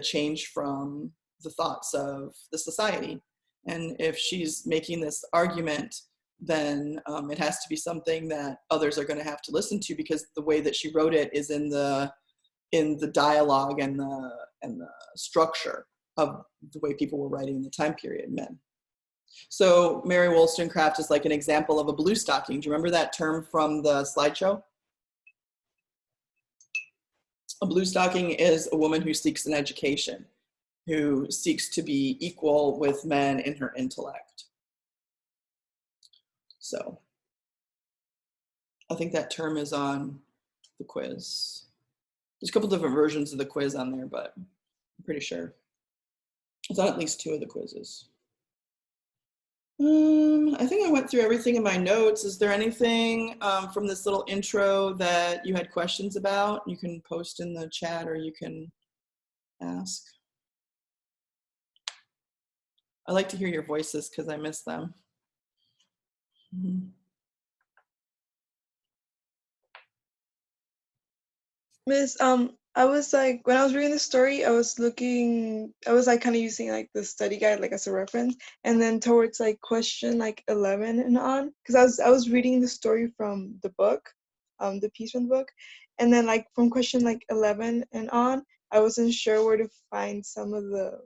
change from the thoughts of the society. And if she's making this argument, then it has to be something that others are going to have to listen to, because the way that she wrote it is in the dialogue and the structure of the way people were writing in the time period, men. So Mary Wollstonecraft is like an example of a blue stocking. Do you remember that term from the slideshow? A blue stocking is a woman who seeks an education, who seeks to be equal with men in her intellect. So I think that term is on the quiz. There's a couple different versions of the quiz on there, but I'm pretty sure it's on at least 2 of the quizzes. I think I went through everything in my notes. Is there anything from this little intro that you had questions about? You can post in the chat or you can ask. I like to hear your voices because I miss them. Miss, I was like, when I was reading the story, I was like kind of using like the study guide like as a reference, and then towards like question like 11 and on, because I was reading the story from the book, the piece from the book, and then like from question like 11 and on, I wasn't sure where to find some of the.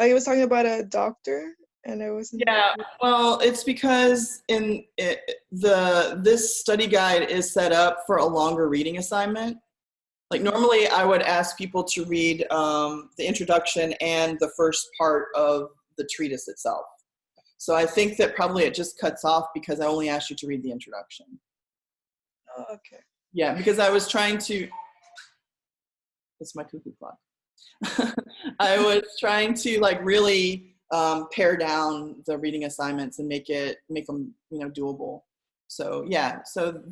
Like, it was talking about a doctor, and I wasn't. Yeah, well, it's because this study guide is set up for a longer reading assignment. Like normally I would ask people to read the introduction and the first part of the treatise itself. So I think that probably it just cuts off because I only asked you to read the introduction. Oh, okay. Yeah, because I was trying to, it's my cuckoo clock. I was trying to like really pare down the reading assignments and make them, doable. So yeah, so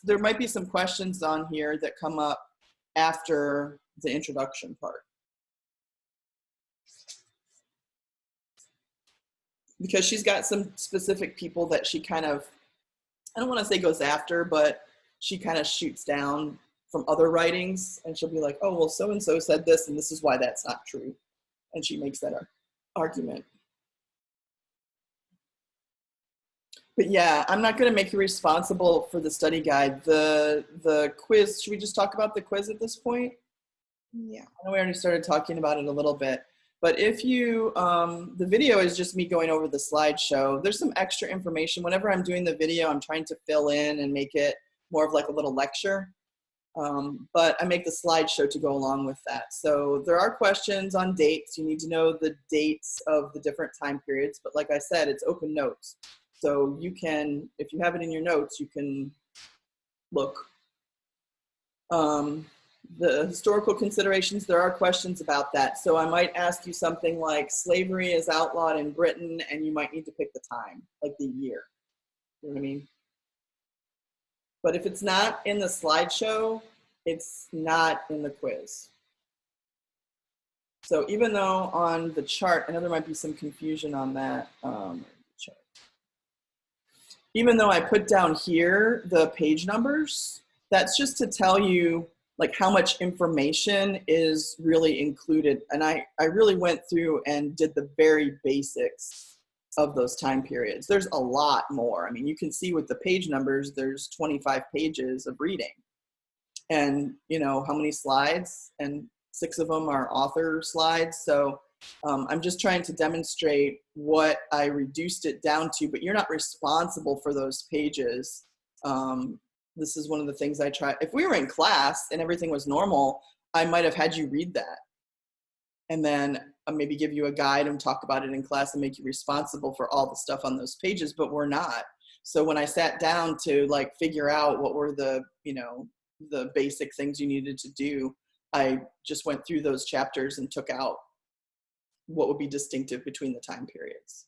there might be some questions on here that come up after the introduction part. Because she's got some specific people that she kind of, I don't want to say goes after, but she kind of shoots down from other writings, and she'll be like, oh, well, so-and-so said this, and this is why that's not true. And she makes that argument. But yeah, I'm not going to make you responsible for the study guide. The quiz, should we just talk about the quiz at this point? Yeah. I know we already started talking about it a little bit, but if you, the video is just me going over the slideshow. There's some extra information. Whenever I'm doing the video, I'm trying to fill in and make it more of like a little lecture. But I make the slideshow to go along with that. So there are questions on dates. You need to know the dates of the different time periods. But like I said, it's open notes. So you can, if you have it in your notes, you can look. The historical considerations, there are questions about that. So I might ask you something like slavery is outlawed in Britain, and you might need to pick the time, like the year. You know what I mean? But if it's not in the slideshow, it's not in the quiz. So even though on the chart, I know there might be some confusion on that. Even though I put down here the page numbers, that's just to tell you like how much information is really included. And I really went through and did the very basics of those time periods. There's a lot more. I mean, you can see with the page numbers, there's 25 pages of reading. And how many slides? And 6 of them are author slides. So I'm just trying to demonstrate what I reduced it down to, but you're not responsible for those pages. This is one of the things I try. If we were in class and everything was normal, I might have had you read that. And then maybe give you a guide and talk about it in class and make you responsible for all the stuff on those pages, but we're not. So when I sat down to like figure out what were the basic things you needed to do, I just went through those chapters and took out what would be distinctive between the time periods.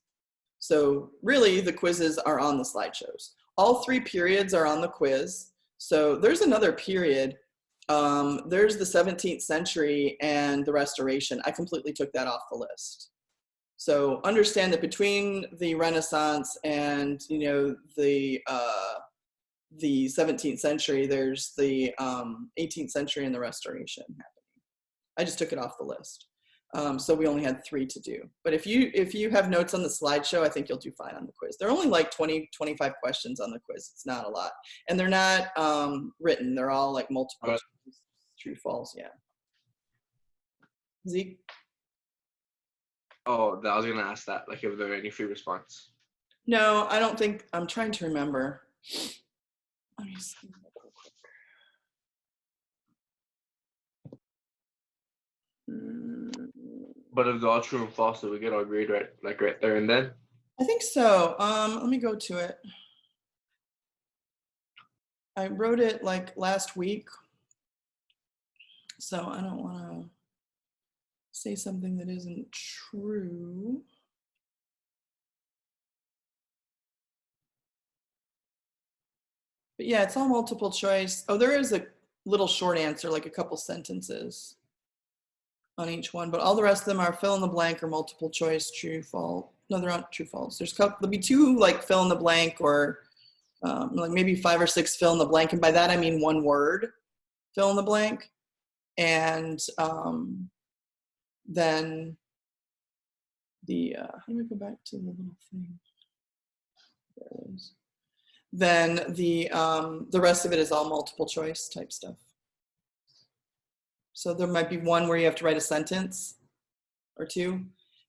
So really the quizzes are on the slideshows. All 3 periods are on the quiz. So there's another period. There's the 17th century and the Restoration. I completely took that off the list. So understand that between the Renaissance and, you know, the 17th century, there's the 18th century and the Restoration happening. I just took it off the list. So we only had 3 to do. But if you have notes on the slideshow, I think you'll do fine on the quiz. There are only like 20, 25 questions on the quiz. It's not a lot. And they're not written. They're all like multiple choice, true, false, yeah. Zeke? Oh, I was gonna ask that, like if there are any free response. No, I don't think, I'm trying to remember. Let me see real quick. But if they're all true and false, do we get our grade right, like right there and then? I think so. Let me go to it. I wrote it like last week, so I don't want to say something that isn't true. But yeah, it's all multiple choice. Oh, there is a little short answer, like a couple sentences on each one, but all the rest of them are fill in the blank or multiple choice, true, false. No, they're not true, false. There'll be 2 like fill in the blank or like maybe 5 or 6 fill in the blank. And by that, I mean 1 word fill in the blank. And then the, how do we go back to the little thing? There it is. Then the rest of it is all multiple choice type stuff. So there might be 1 where you have to write a sentence or 2,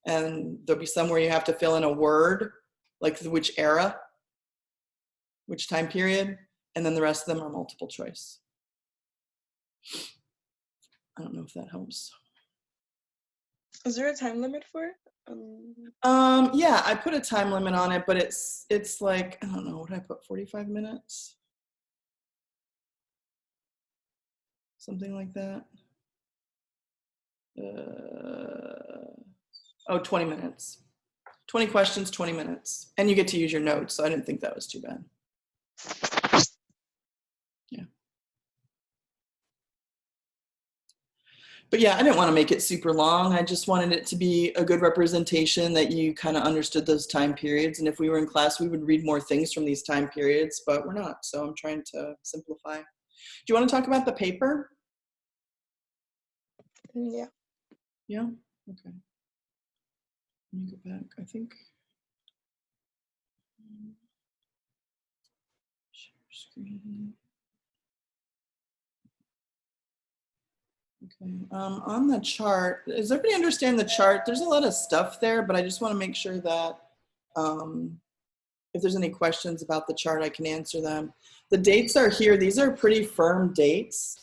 and there'll be some where you have to fill in a word, like which era, which time period, and then the rest of them are multiple choice. I don't know if that helps. Is there a time limit for it? Yeah, I put a time limit on it, but it's like, I don't know, what did I put, 45 minutes? Something like that. 20 minutes. 20 questions, 20 minutes. And you get to use your notes, so I didn't think that was too bad. Yeah. But yeah, I didn't want to make it super long. I just wanted it to be a good representation that you kind of understood those time periods. And if we were in class, we would read more things from these time periods, but we're not. So I'm trying to simplify. Do you want to talk about the paper? Yeah. Yeah? Okay. Let me go back, I think. Share screen. Okay, on the chart, does everybody understand the chart? There's a lot of stuff there, but I just want to make sure that if there's any questions about the chart, I can answer them. The dates are here. These are pretty firm dates.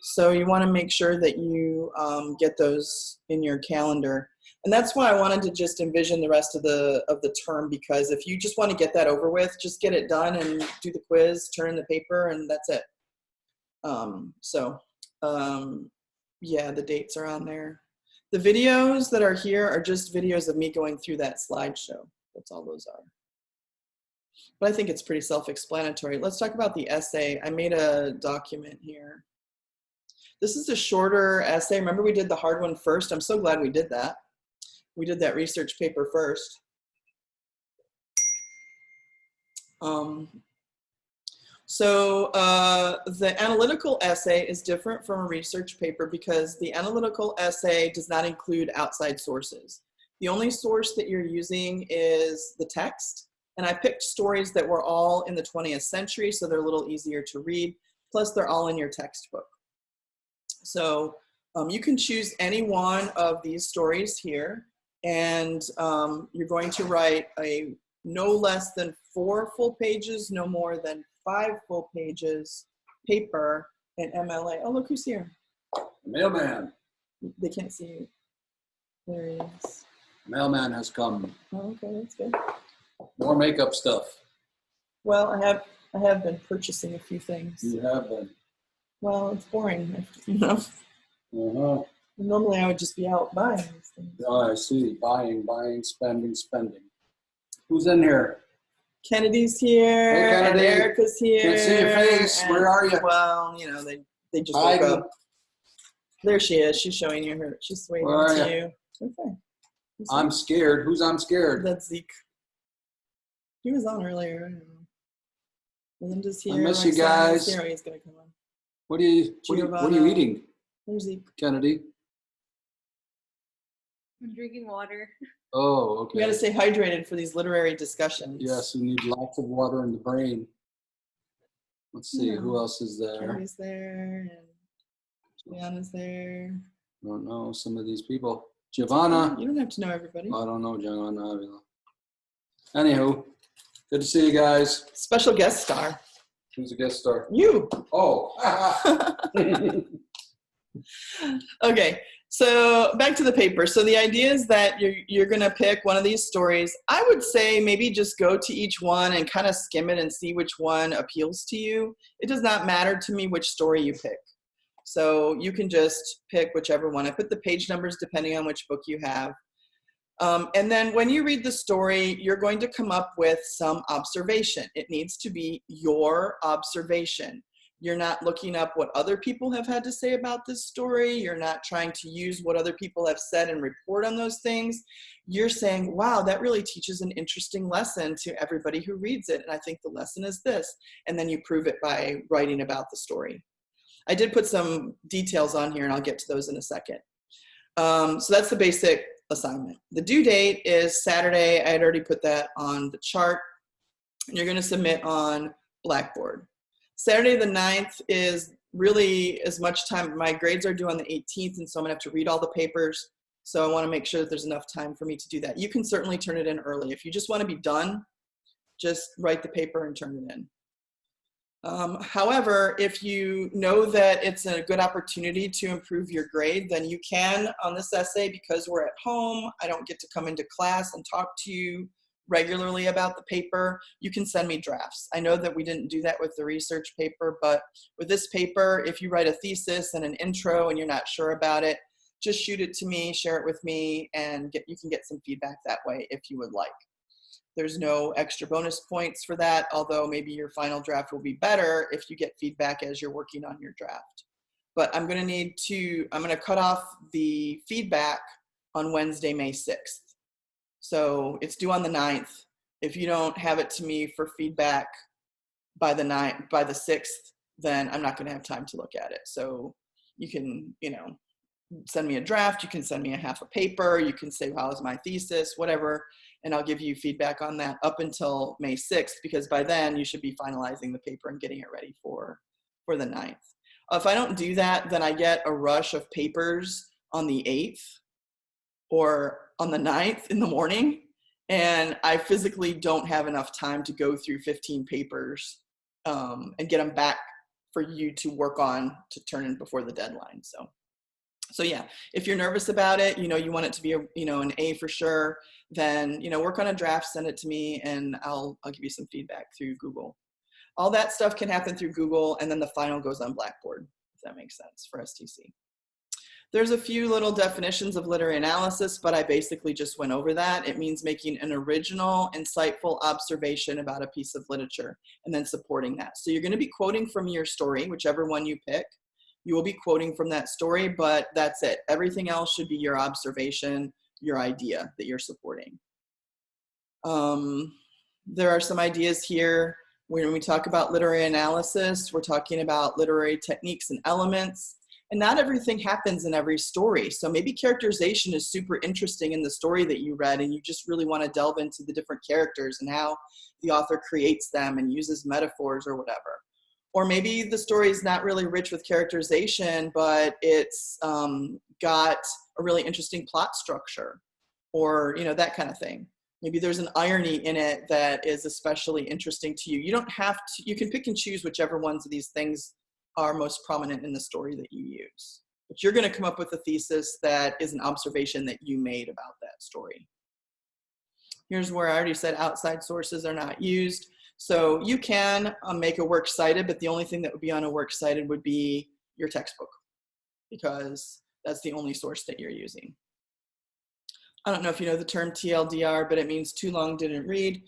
So you want to make sure that you get those in your calendar. And that's why I wanted to just envision the rest of the term, because if you just want to get that over with, just get it done and do the quiz, turn in the paper, and that's it. Yeah, the dates are on there. The videos that are here are just videos of me going through that slideshow. That's all those are. But I think it's pretty self-explanatory. Let's talk about the essay. I made a document here. This is a shorter essay. Remember we did the hard one first? I'm so glad we did that. We did that research paper first. So the analytical essay is different from a research paper because the analytical essay does not include outside sources. The only source that you're using is the text. And I picked stories that were all in the 20th century, so they're a little easier to read. Plus, they're all in your textbook. So you can choose any one of these stories here, and you're going to write a no less than 4 full pages, no more than 5 full pages paper in MLA. Oh, look who's here. Mailman. They can't see you. There he is. Mailman has come. Oh, okay, that's good. More makeup stuff. Well, I have been purchasing a few things. You have been. Well, it's boring, you know. Uh-huh. Normally I would just be out buying these things. Oh, I see. Buying, spending. Who's in here? Kennedy's here. Hey, Kennedy. And Erica's here. Can't see your face. Where are you? Well, you know, they just Hiding. woke up. There she is. She's showing you her. She's waving Where are to you. Okay. I'm scared. Who's I'm scared? That's Zeke. He was on earlier. I don't know. Melinda's here. I miss you Roxanne's guys. here. Oh, he's gonna come on. What are you Giovanna. eating, There's Zeke. Kennedy? I'm drinking water. Oh, okay. We got to stay hydrated for these literary discussions. Yes, we need lots of water in the brain. Let's see, Yeah. who else is there? Kelly's there, and Juliana's there. I don't know some of these people. Giovanna. You don't have to know everybody. I don't know Giovanna. Anywho, good to see you guys. Special guest star. Who's the guest star? You. Oh. Okay, so back to the paper. So the idea is that you're going to pick one of these stories. I would say maybe just go to each one and kind of skim it and see which one appeals to you. It does not matter to me which story you pick. So you can just pick whichever one. I put the page numbers depending on which book you have. And then when you read the story, you're going to come up with some observation. It needs to be your observation. You're not looking up what other people have had to say about this story. You're not trying to use what other people have said and report on those things. You're saying, wow, that really teaches an interesting lesson to everybody who reads it. And I think the lesson is this. And then you prove it by writing about the story. I did put some details on here, and I'll get to those in a second. So that's the basic assignment. The due date is Saturday. I had already put that on the chart. And you're going to submit on Blackboard. Saturday the 9th is really as much time. My grades are due on the 18th, and so I'm going to have to read all the papers. So I want to make sure that there's enough time for me to do that. You can certainly turn it in early. If you just want to be done, just write the paper and turn it in. However, if you know that it's a good opportunity to improve your grade, then you can on this essay, because we're at home, I don't get to come into class and talk to you regularly about the paper, you can send me drafts. I know that we didn't do that with the research paper, but with this paper, if you write a thesis and an intro and you're not sure about it, just shoot it to me, share it with me, and you can get some feedback that way if you would like. There's no extra bonus points for that, although maybe your final draft will be better if you get feedback as you're working on your draft. But I'm going to cut off the feedback on Wednesday, May 6th. So it's due on the 9th. If you don't have it to me for feedback by the 6th, then I'm not going to have time to look at it. So you can, send me a draft, you can send me a half a paper, you can say, how is my thesis, whatever, and I'll give you feedback on that up until May 6th, because by then you should be finalizing the paper and getting it ready for the 9th. If I don't do that, then I get a rush of papers on the 8th or on the 9th in the morning, and I physically don't have enough time to go through 15 papers and get them back for you to work on to turn in before the deadline. So yeah, if you're nervous about it, you want it to be an A for sure, then, work on a draft, send it to me, and I'll give you some feedback through Google. All that stuff can happen through Google, and then the final goes on Blackboard, if that makes sense, for STC. There's a few little definitions of literary analysis, but I basically just went over that. It means making an original, insightful observation about a piece of literature and then supporting that. So you're going to be quoting from your story, whichever one you pick. You will be quoting from that story, but that's it. Everything else should be your observation, your idea that you're supporting. There are some ideas here. When we talk about literary analysis, we're talking about literary techniques and elements. And not everything happens in every story. So maybe characterization is super interesting in the story that you read, and you just really want to delve into the different characters and how the author creates them and uses metaphors or whatever. Or maybe the story is not really rich with characterization, but it's got a really interesting plot structure, or that kind of thing. Maybe there's an irony in it that is especially interesting to you. You don't have to, you can pick and choose whichever ones of these things are most prominent in the story that you use. But you're going to come up with a thesis that is an observation that you made about that story. Here's where I already said outside sources are not used. So you can make a works cited, but the only thing that would be on a works cited would be your textbook, because that's the only source that you're using. I don't know if you know the term TLDR, but it means too long didn't read.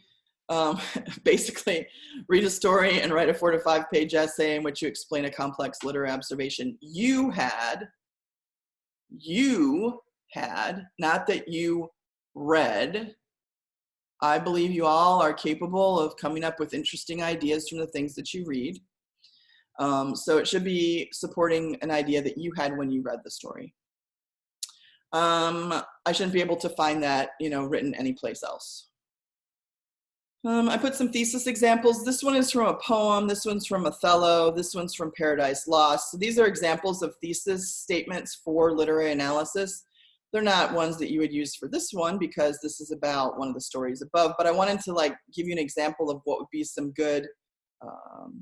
Basically, read a story and write a 4 to 5 page essay in which you explain a complex literary observation you had, not that you read, I believe you all are capable of coming up with interesting ideas from the things that you read. So it should be supporting an idea that you had when you read the story. I shouldn't be able to find that, written anyplace else. I put some thesis examples. This one is from a poem. This one's from Othello. This one's from Paradise Lost. So these are examples of thesis statements for literary analysis. They're not ones that you would use for this one because this is about one of the stories above, but I wanted to give you an example of what would be some good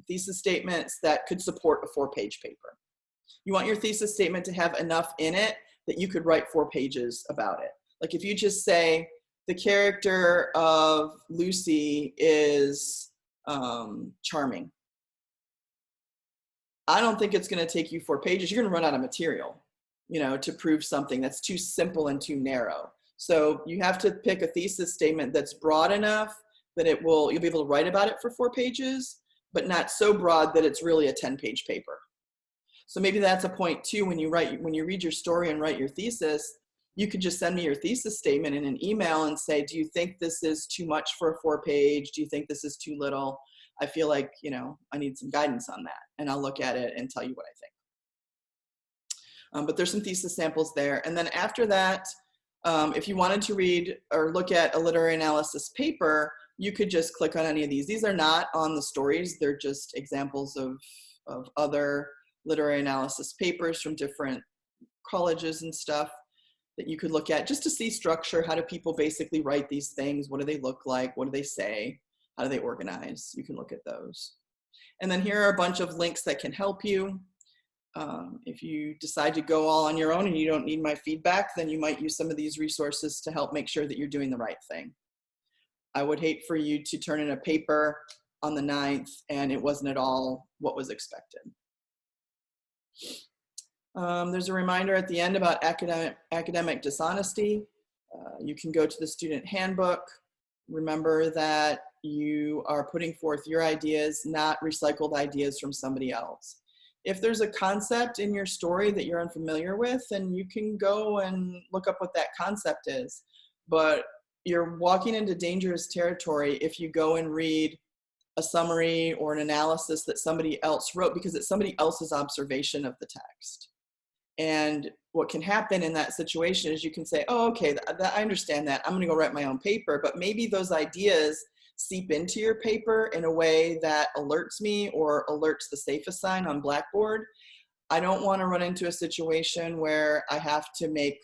thesis statements that could support a 4-page paper. You want your thesis statement to have enough in it that you could write 4 pages about it. Like if you just say, the character of Lucy is charming. I don't think it's going to take you 4 pages. You're going to run out of material, to prove something that's too simple and too narrow. So you have to pick a thesis statement that's broad enough that you'll be able to write about it for 4 pages, but not so broad that it's really a 10-page paper. So maybe that's a point too, when you read your story and write your thesis, you could just send me your thesis statement in an email and say, do you think this is too much for a 4-page? Do you think this is too little? I feel like, I need some guidance on that. And I'll look at it and tell you what I think. But there's some thesis samples there. And then after that, if you wanted to read or look at a literary analysis paper, you could just click on any of these. These are not on the stories. They're just examples of other literary analysis papers from different colleges and stuff that you could look at just to see structure. How do people basically write these things? What do they look like? What do they say? How do they organize? You can look at those. And then here are a bunch of links that can help you. If you decide to go all on your own and you don't need my feedback, then you might use some of these resources to help make sure that you're doing the right thing. I would hate for you to turn in a paper on the 9th and it wasn't at all what was expected. There's a reminder at the end about academic dishonesty. You can go to the student handbook. Remember that you are putting forth your ideas, not recycled ideas from somebody else. If there's a concept in your story that you're unfamiliar with, then you can go and look up what that concept is. But you're walking into dangerous territory if you go and read a summary or an analysis that somebody else wrote, because it's somebody else's observation of the text. And what can happen in that situation is you can say, oh, okay, I understand that. I'm going to go write my own paper. But maybe those ideas seep into your paper in a way that alerts me or alerts the safe assign on Blackboard. I don't want to run into a situation where I have to make,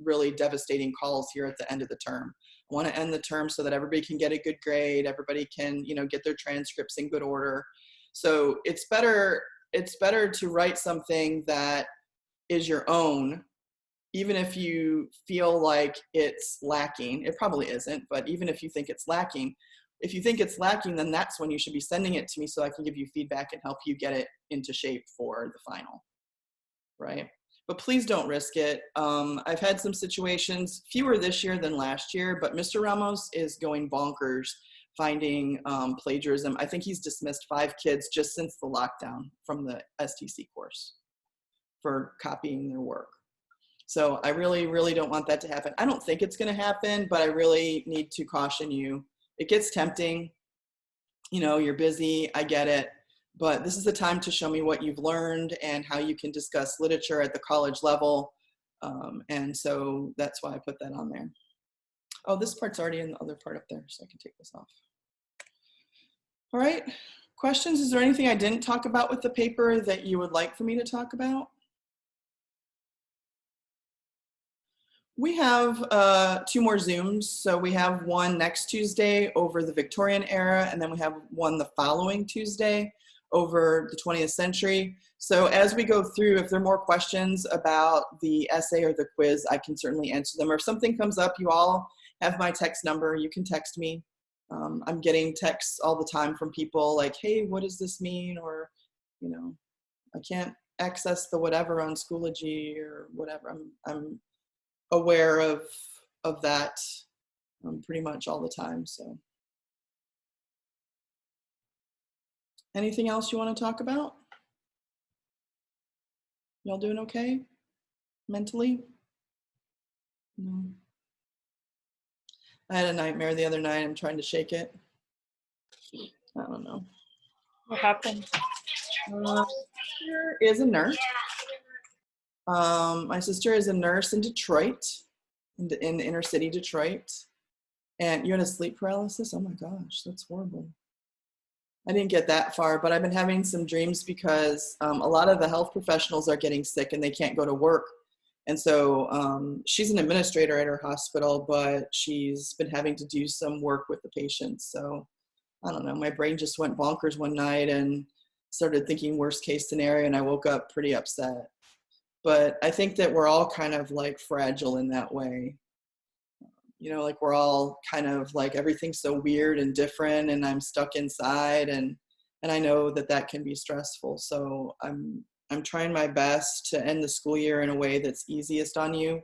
really devastating calls here at the end of the term. I want to end the term so that everybody can get a good grade. Everybody can, get their transcripts in good order. So it's better to write something that is your own, even if you feel like it's lacking. It probably isn't, but even if you think it's lacking, if you think it's lacking, then that's when you should be sending it to me so I can give you feedback and help you get it into shape for the final, right? But please don't risk it. I've had some situations, fewer this year than last year, but Mr. Ramos is going bonkers finding plagiarism. I think he's dismissed 5 kids just since the lockdown from the STC course for copying their work. So I really, really don't want that to happen. I don't think it's going to happen, but I really need to caution you. It gets tempting. You're busy. I get it. But this is the time to show me what you've learned and how you can discuss literature at the college level. And so that's why I put that on there. Oh, this part's already in the other part up there, so I can take this off. All right, questions? Is there anything I didn't talk about with the paper that you would like for me to talk about? We have 2 more Zooms. So we have one next Tuesday over the Victorian era, and then we have one the following Tuesday over the 20th century. So as we go through, if there are more questions about the essay or the quiz, I can certainly answer them. Or if something comes up, you all have my text number. You can text me. I'm getting texts all the time from people like, hey, what does this mean? Or, I can't access the whatever on Schoology or whatever. I'm aware of that pretty much all the time. So anything else you want to talk about? Y'all doing okay mentally? No. I had a nightmare the other night. I'm trying to shake it. I don't know. What happened? My sister is a nurse. My sister is a nurse in Detroit, in the inner city Detroit. And you had a sleep paralysis? Oh my gosh, that's horrible. I didn't get that far, but I've been having some dreams because a lot of the health professionals are getting sick and they can't go to work. And so she's an administrator at her hospital, but she's been having to do some work with the patients. So I don't know, my brain just went bonkers one night and started thinking worst case scenario, and I woke up pretty upset. But I think that we're all kind of like fragile in that way. You know, like we're all kind of like everything's so weird and different, and I'm stuck inside, and I know that that can be stressful. So I'm trying my best to end the school year in a way that's easiest on you.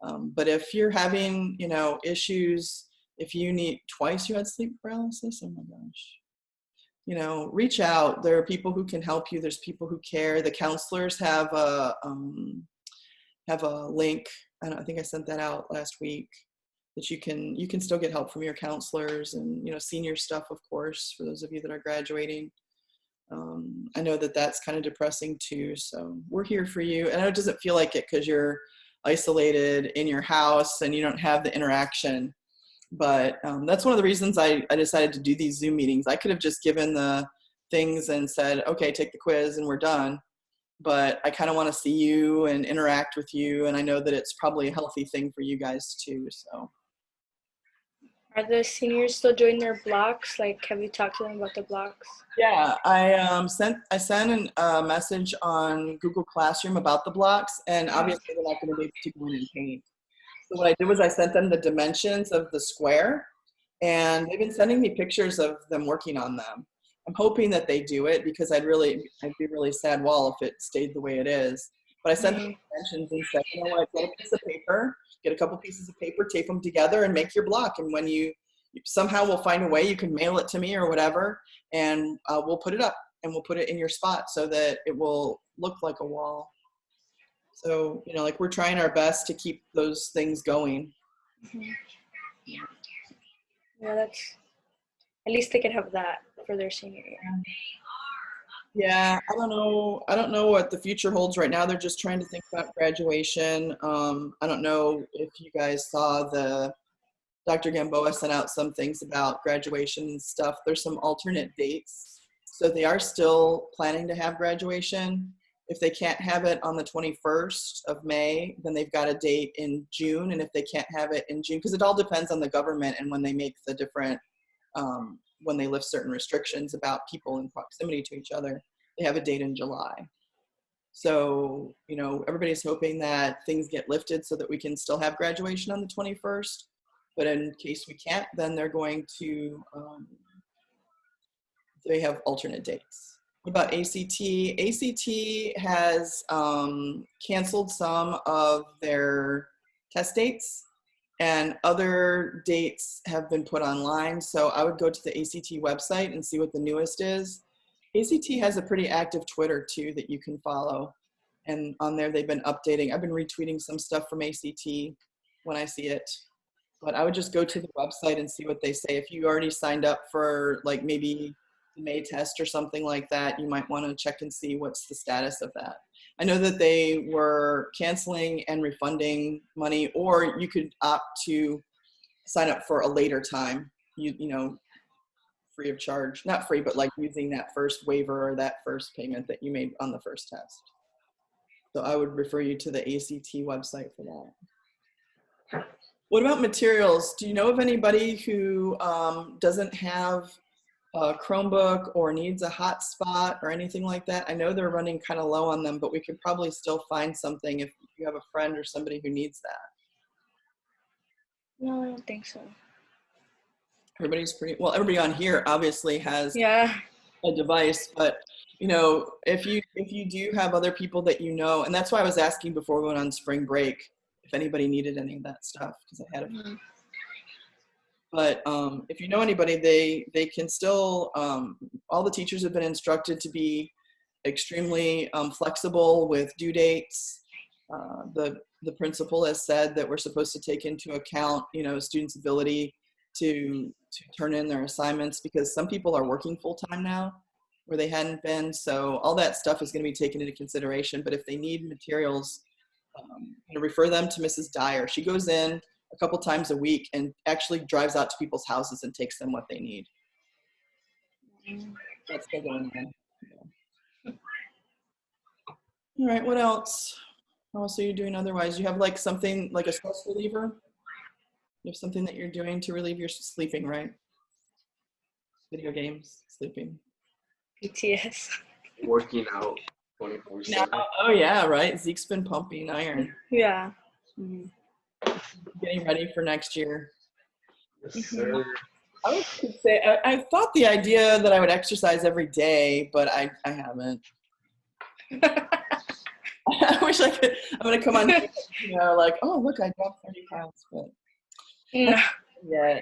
But if you're having, you know, issues, if you need twice you had sleep paralysis, oh my gosh, you know, reach out. There are people who can help you. There's people who care. The counselors have a link. I think I sent that out last week, that you can still get help from your counselors, and, you know, senior stuff, of course, for those of you that are graduating. I know that that's kind of depressing too. So we're here for you. And I know it doesn't feel like it because you're isolated in your house and you don't have the interaction. But that's one of the reasons I decided to do these Zoom meetings. I could have just given the things and said, okay, take the quiz and we're done. But I kind of want to see you and interact with you. And I know that it's probably a healthy thing for you guys too. So. Are the seniors still doing their blocks? Like, have you talked to them about the blocks? Yeah, I sent a message on Google Classroom about the blocks, and obviously they're not going to be able to go in and paint. So what I did was I sent them the dimensions of the square, and they've been sending me pictures of them working on them. I'm hoping that they do it because I'd be really sad if it stayed the way it is. But I sent them dimensions and said, you know what, get a piece of paper, get a couple pieces of paper, tape them together, and make your block. And when you somehow we'll find a way, you can mail it to me or whatever, and we'll put it up and we'll put it in your spot so that it will look like a wall. So, you know, like we're trying our best to keep those things going. Yeah, that's, at least they can have that for their senior year. Yeah, I don't know what the future holds right now. They're just trying to think about graduation. I don't know if you guys saw Dr. Gamboa sent out some things about graduation and stuff. There's some alternate dates. So they are still planning to have graduation. If they can't have it on the 21st of May, then they've got a date in June. And if they can't have it in June, because it all depends on the government and when they make the different, when they lift certain restrictions about people in proximity to each other, they have a date in July. So, you know, everybody's hoping that things get lifted so that we can still have graduation on the 21st. But in case we can't, then they're going to, they have alternate dates. What about ACT? ACT has canceled some of their test dates, and other dates have been put online. So I would go to the ACT website and see what the newest is. ACT has a pretty active Twitter too that you can follow. And on there they've been updating. I've been retweeting some stuff from ACT when I see it. But I would just go to the website and see what they say. If you already signed up for like maybe the May test or something like that, you might want to check and see what's the status of that. I know that they were canceling and refunding money, or you could opt to sign up for a later time, you know, free of charge. Not free, but like using that first waiver or that first payment that you made on the first test. So I would refer you to the ACT website for that. What about materials? Do you know of anybody who doesn't have a Chromebook or needs a hotspot or anything like that? I know they're running kind of low on them, but we could probably still find something if you have a friend or somebody who needs that. No, I don't think so. Everybody's everybody on here obviously has Yeah. a device, but you know, if you do have other people that you know, and that's why I was asking before we went on spring break, if anybody needed any of that stuff, because I had it. But if you know anybody, they can still, all the teachers have been instructed to be extremely flexible with due dates. the principal has said that we're supposed to take into account, students' ability to turn in their assignments, because some people are working full time now where they hadn't been. So all that stuff is going to be taken into consideration. But if they need materials, refer them to Mrs. Dyer. She goes in a couple times a week and actually drives out to people's houses and takes them what they need. That's still going on. Yeah. All right, what else? What else are you doing otherwise? You have like something like a stress reliever? You have something that you're doing to relieve your sleeping, right? Video games, sleeping. BTS. Working out 24/7. Oh yeah, right. Zeke's been pumping iron. Yeah. Getting ready for next year. Yes, sir. I would say I thought the idea that I would exercise every day, but I haven't. I wish I could. I'm gonna come on, like, oh look, I dropped 30 pounds, but No. yeah,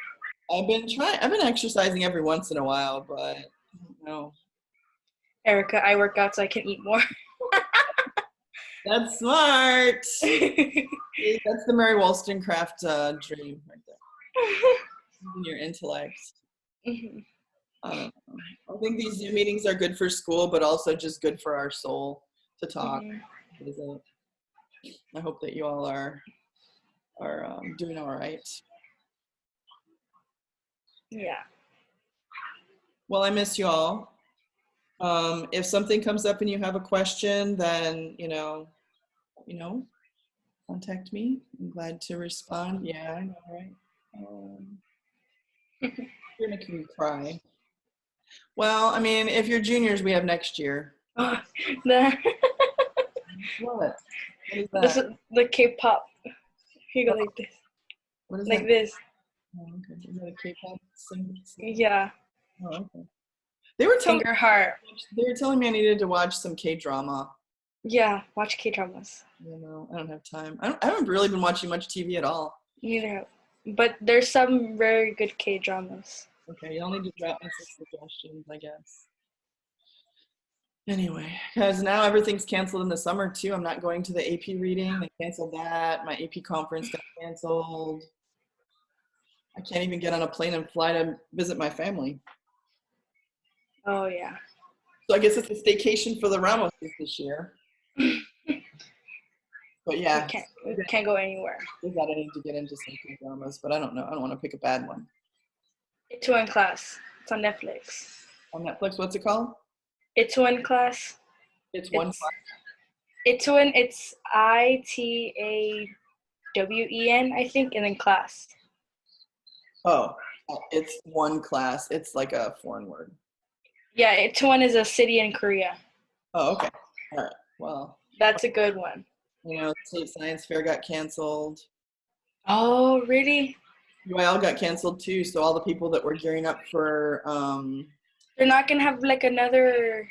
I've been exercising every once in a while, but no. Erica, I work out so I can eat more. That's smart. That's the Mary Wollstonecraft dream right there. Your intellect. Mhm. I don't know. I think these Zoom meetings are good for school, but also just good for our soul to talk. Mhm. I hope that you all are doing all right. Yeah. Well, I miss you all. If something comes up and you have a question, then contact me. I'm glad to respond. Yeah, I know, right? You're making me cry. Well, I mean, if you're juniors, we have next year. The What? What is this that? is the K-pop. You go like this. What is Like that? this. Oh, okay. Is that a K-pop sing? Yeah. Oh, okay. They were telling Finger heart. me I needed to watch some K-drama. Yeah. Watch K-dramas. I don't have time. I haven't really been watching much TV at all. Neither. But there's some very good K-dramas. Okay, y'all need to drop me some suggestions, I guess. Anyway, because now everything's canceled in the summer too. I'm not going to the AP reading. They canceled that. My AP conference got canceled. I can't even get on a plane and fly to visit my family. Oh yeah. So I guess it's a staycation for the Ramos this year. But yeah, We can't go anywhere. we gotta need to get into some K-dramas, but I don't know. I don't want to pick a bad one. It's One Class. It's on Netflix. On Netflix, what's it called? It's One Class. It's One. It's One. It's ITAWEN, I think, and then class. Oh, it's One Class. It's like a foreign word. Yeah, It's One is a city in Korea. Oh, okay. All right. Well, That's a good one. State Science Fair got canceled. Oh, really? UIL got canceled too. So all the people that were gearing up for They're not gonna have like another.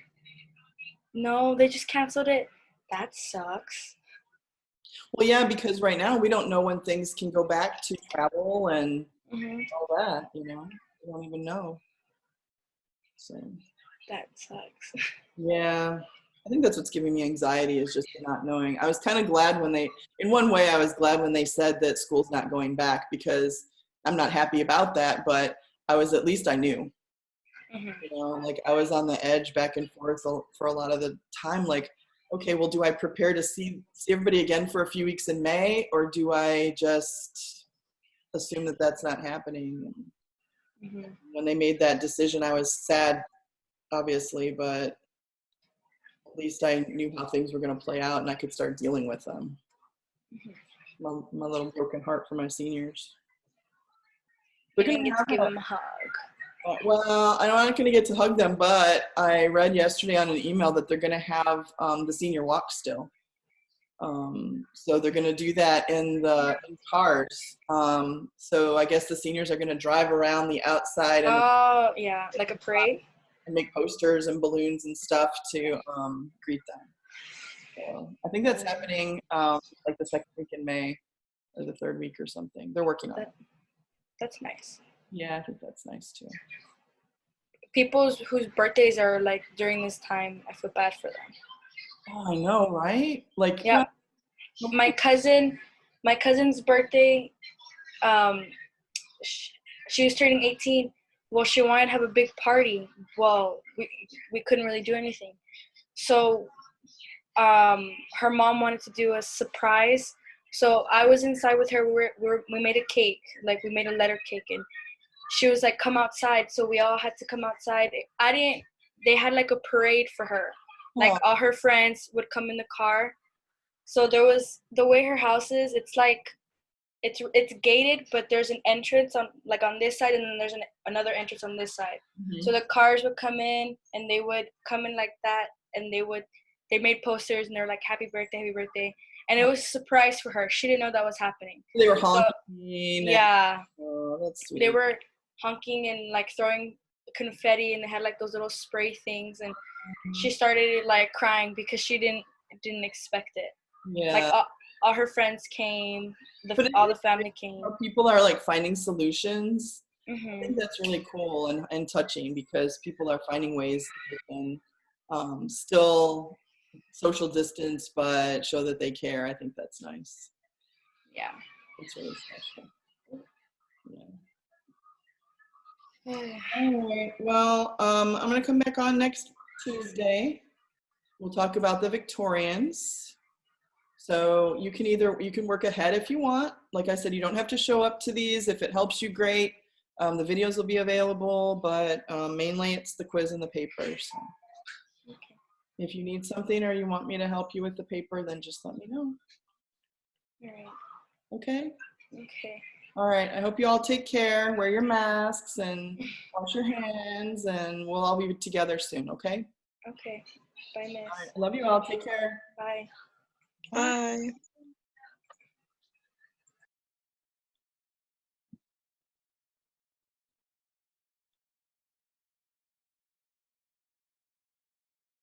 No, they just canceled it. That sucks. well, yeah, because right now we don't know when things can go back to travel and all that. We don't even know. So That sucks. yeah, I think that's what's giving me anxiety, is just not knowing. I was kind of glad in one way, I was glad when they said that school's not going back, because I'm not happy about that, but at least I knew. Like I was on the edge back and forth for a lot of the time. Like, okay, well, do I prepare to see everybody again for a few weeks in May, or do I just assume that that's not happening? When they made that decision, I was sad, obviously, but at least I knew how things were going to play out and I could start dealing with them. My little broken heart for my seniors. You didn't get to give them a hug. Well, I'm not going to get to hug them, but I read yesterday on an email that they're going to have the senior walk still. So they're going to do that in cars. So I guess the seniors are going to drive around the outside and yeah, like a parade. And make posters and balloons and stuff to greet them. So I think that's happening like the second week in May or the third week or something. They're working on it. That's nice. Yeah, I think that's nice too. People whose birthdays are like during this time, I feel bad for them. Oh, I know, right? Like, yeah. my cousin's birthday, she was turning 18. Well, she wanted to have a big party. Well, we couldn't really do anything. So her mom wanted to do a surprise. So I was inside with her. We made a cake, like we made a letter cake, and she was like, come outside. So we all had to come outside. They had like a parade for her. Like all her friends would come in the car. So there was, the way her house is, it's like, it's gated, but there's an entrance on this side, and then there's another entrance on this side. Mhm. So the cars would come in, and they would come in like that, and they made posters, and they were like, happy birthday, and it was a surprise for her. She didn't know that was happening. They were So, honking. yeah, Oh, that's sweet. they were honking and like throwing confetti, and they had like those little spray things, and she started like crying because she didn't expect it. Yeah. Like all her friends came, all the family came. People are like finding solutions. I Mm-hmm. think that's really cool and touching, because people are finding ways that they can still social distance but show that they care. I think that's nice. Yeah. It's really special. Yeah. All right. Well, I'm gonna come back on next Tuesday. We'll talk about the Victorians. So you can work ahead if you want. Like I said, you don't have to show up to these. If it helps you, great. The videos will be available, but mainly it's the quiz and the paper. So Okay. if you need something or you want me to help you with the paper, then just let me know. All right. Okay? Okay. All right. I hope you all take care. Wear your masks and wash your hands, and we'll all be together soon, okay? Okay. Bye, Miss. All right. I love you all. Take care. Bye. Bye.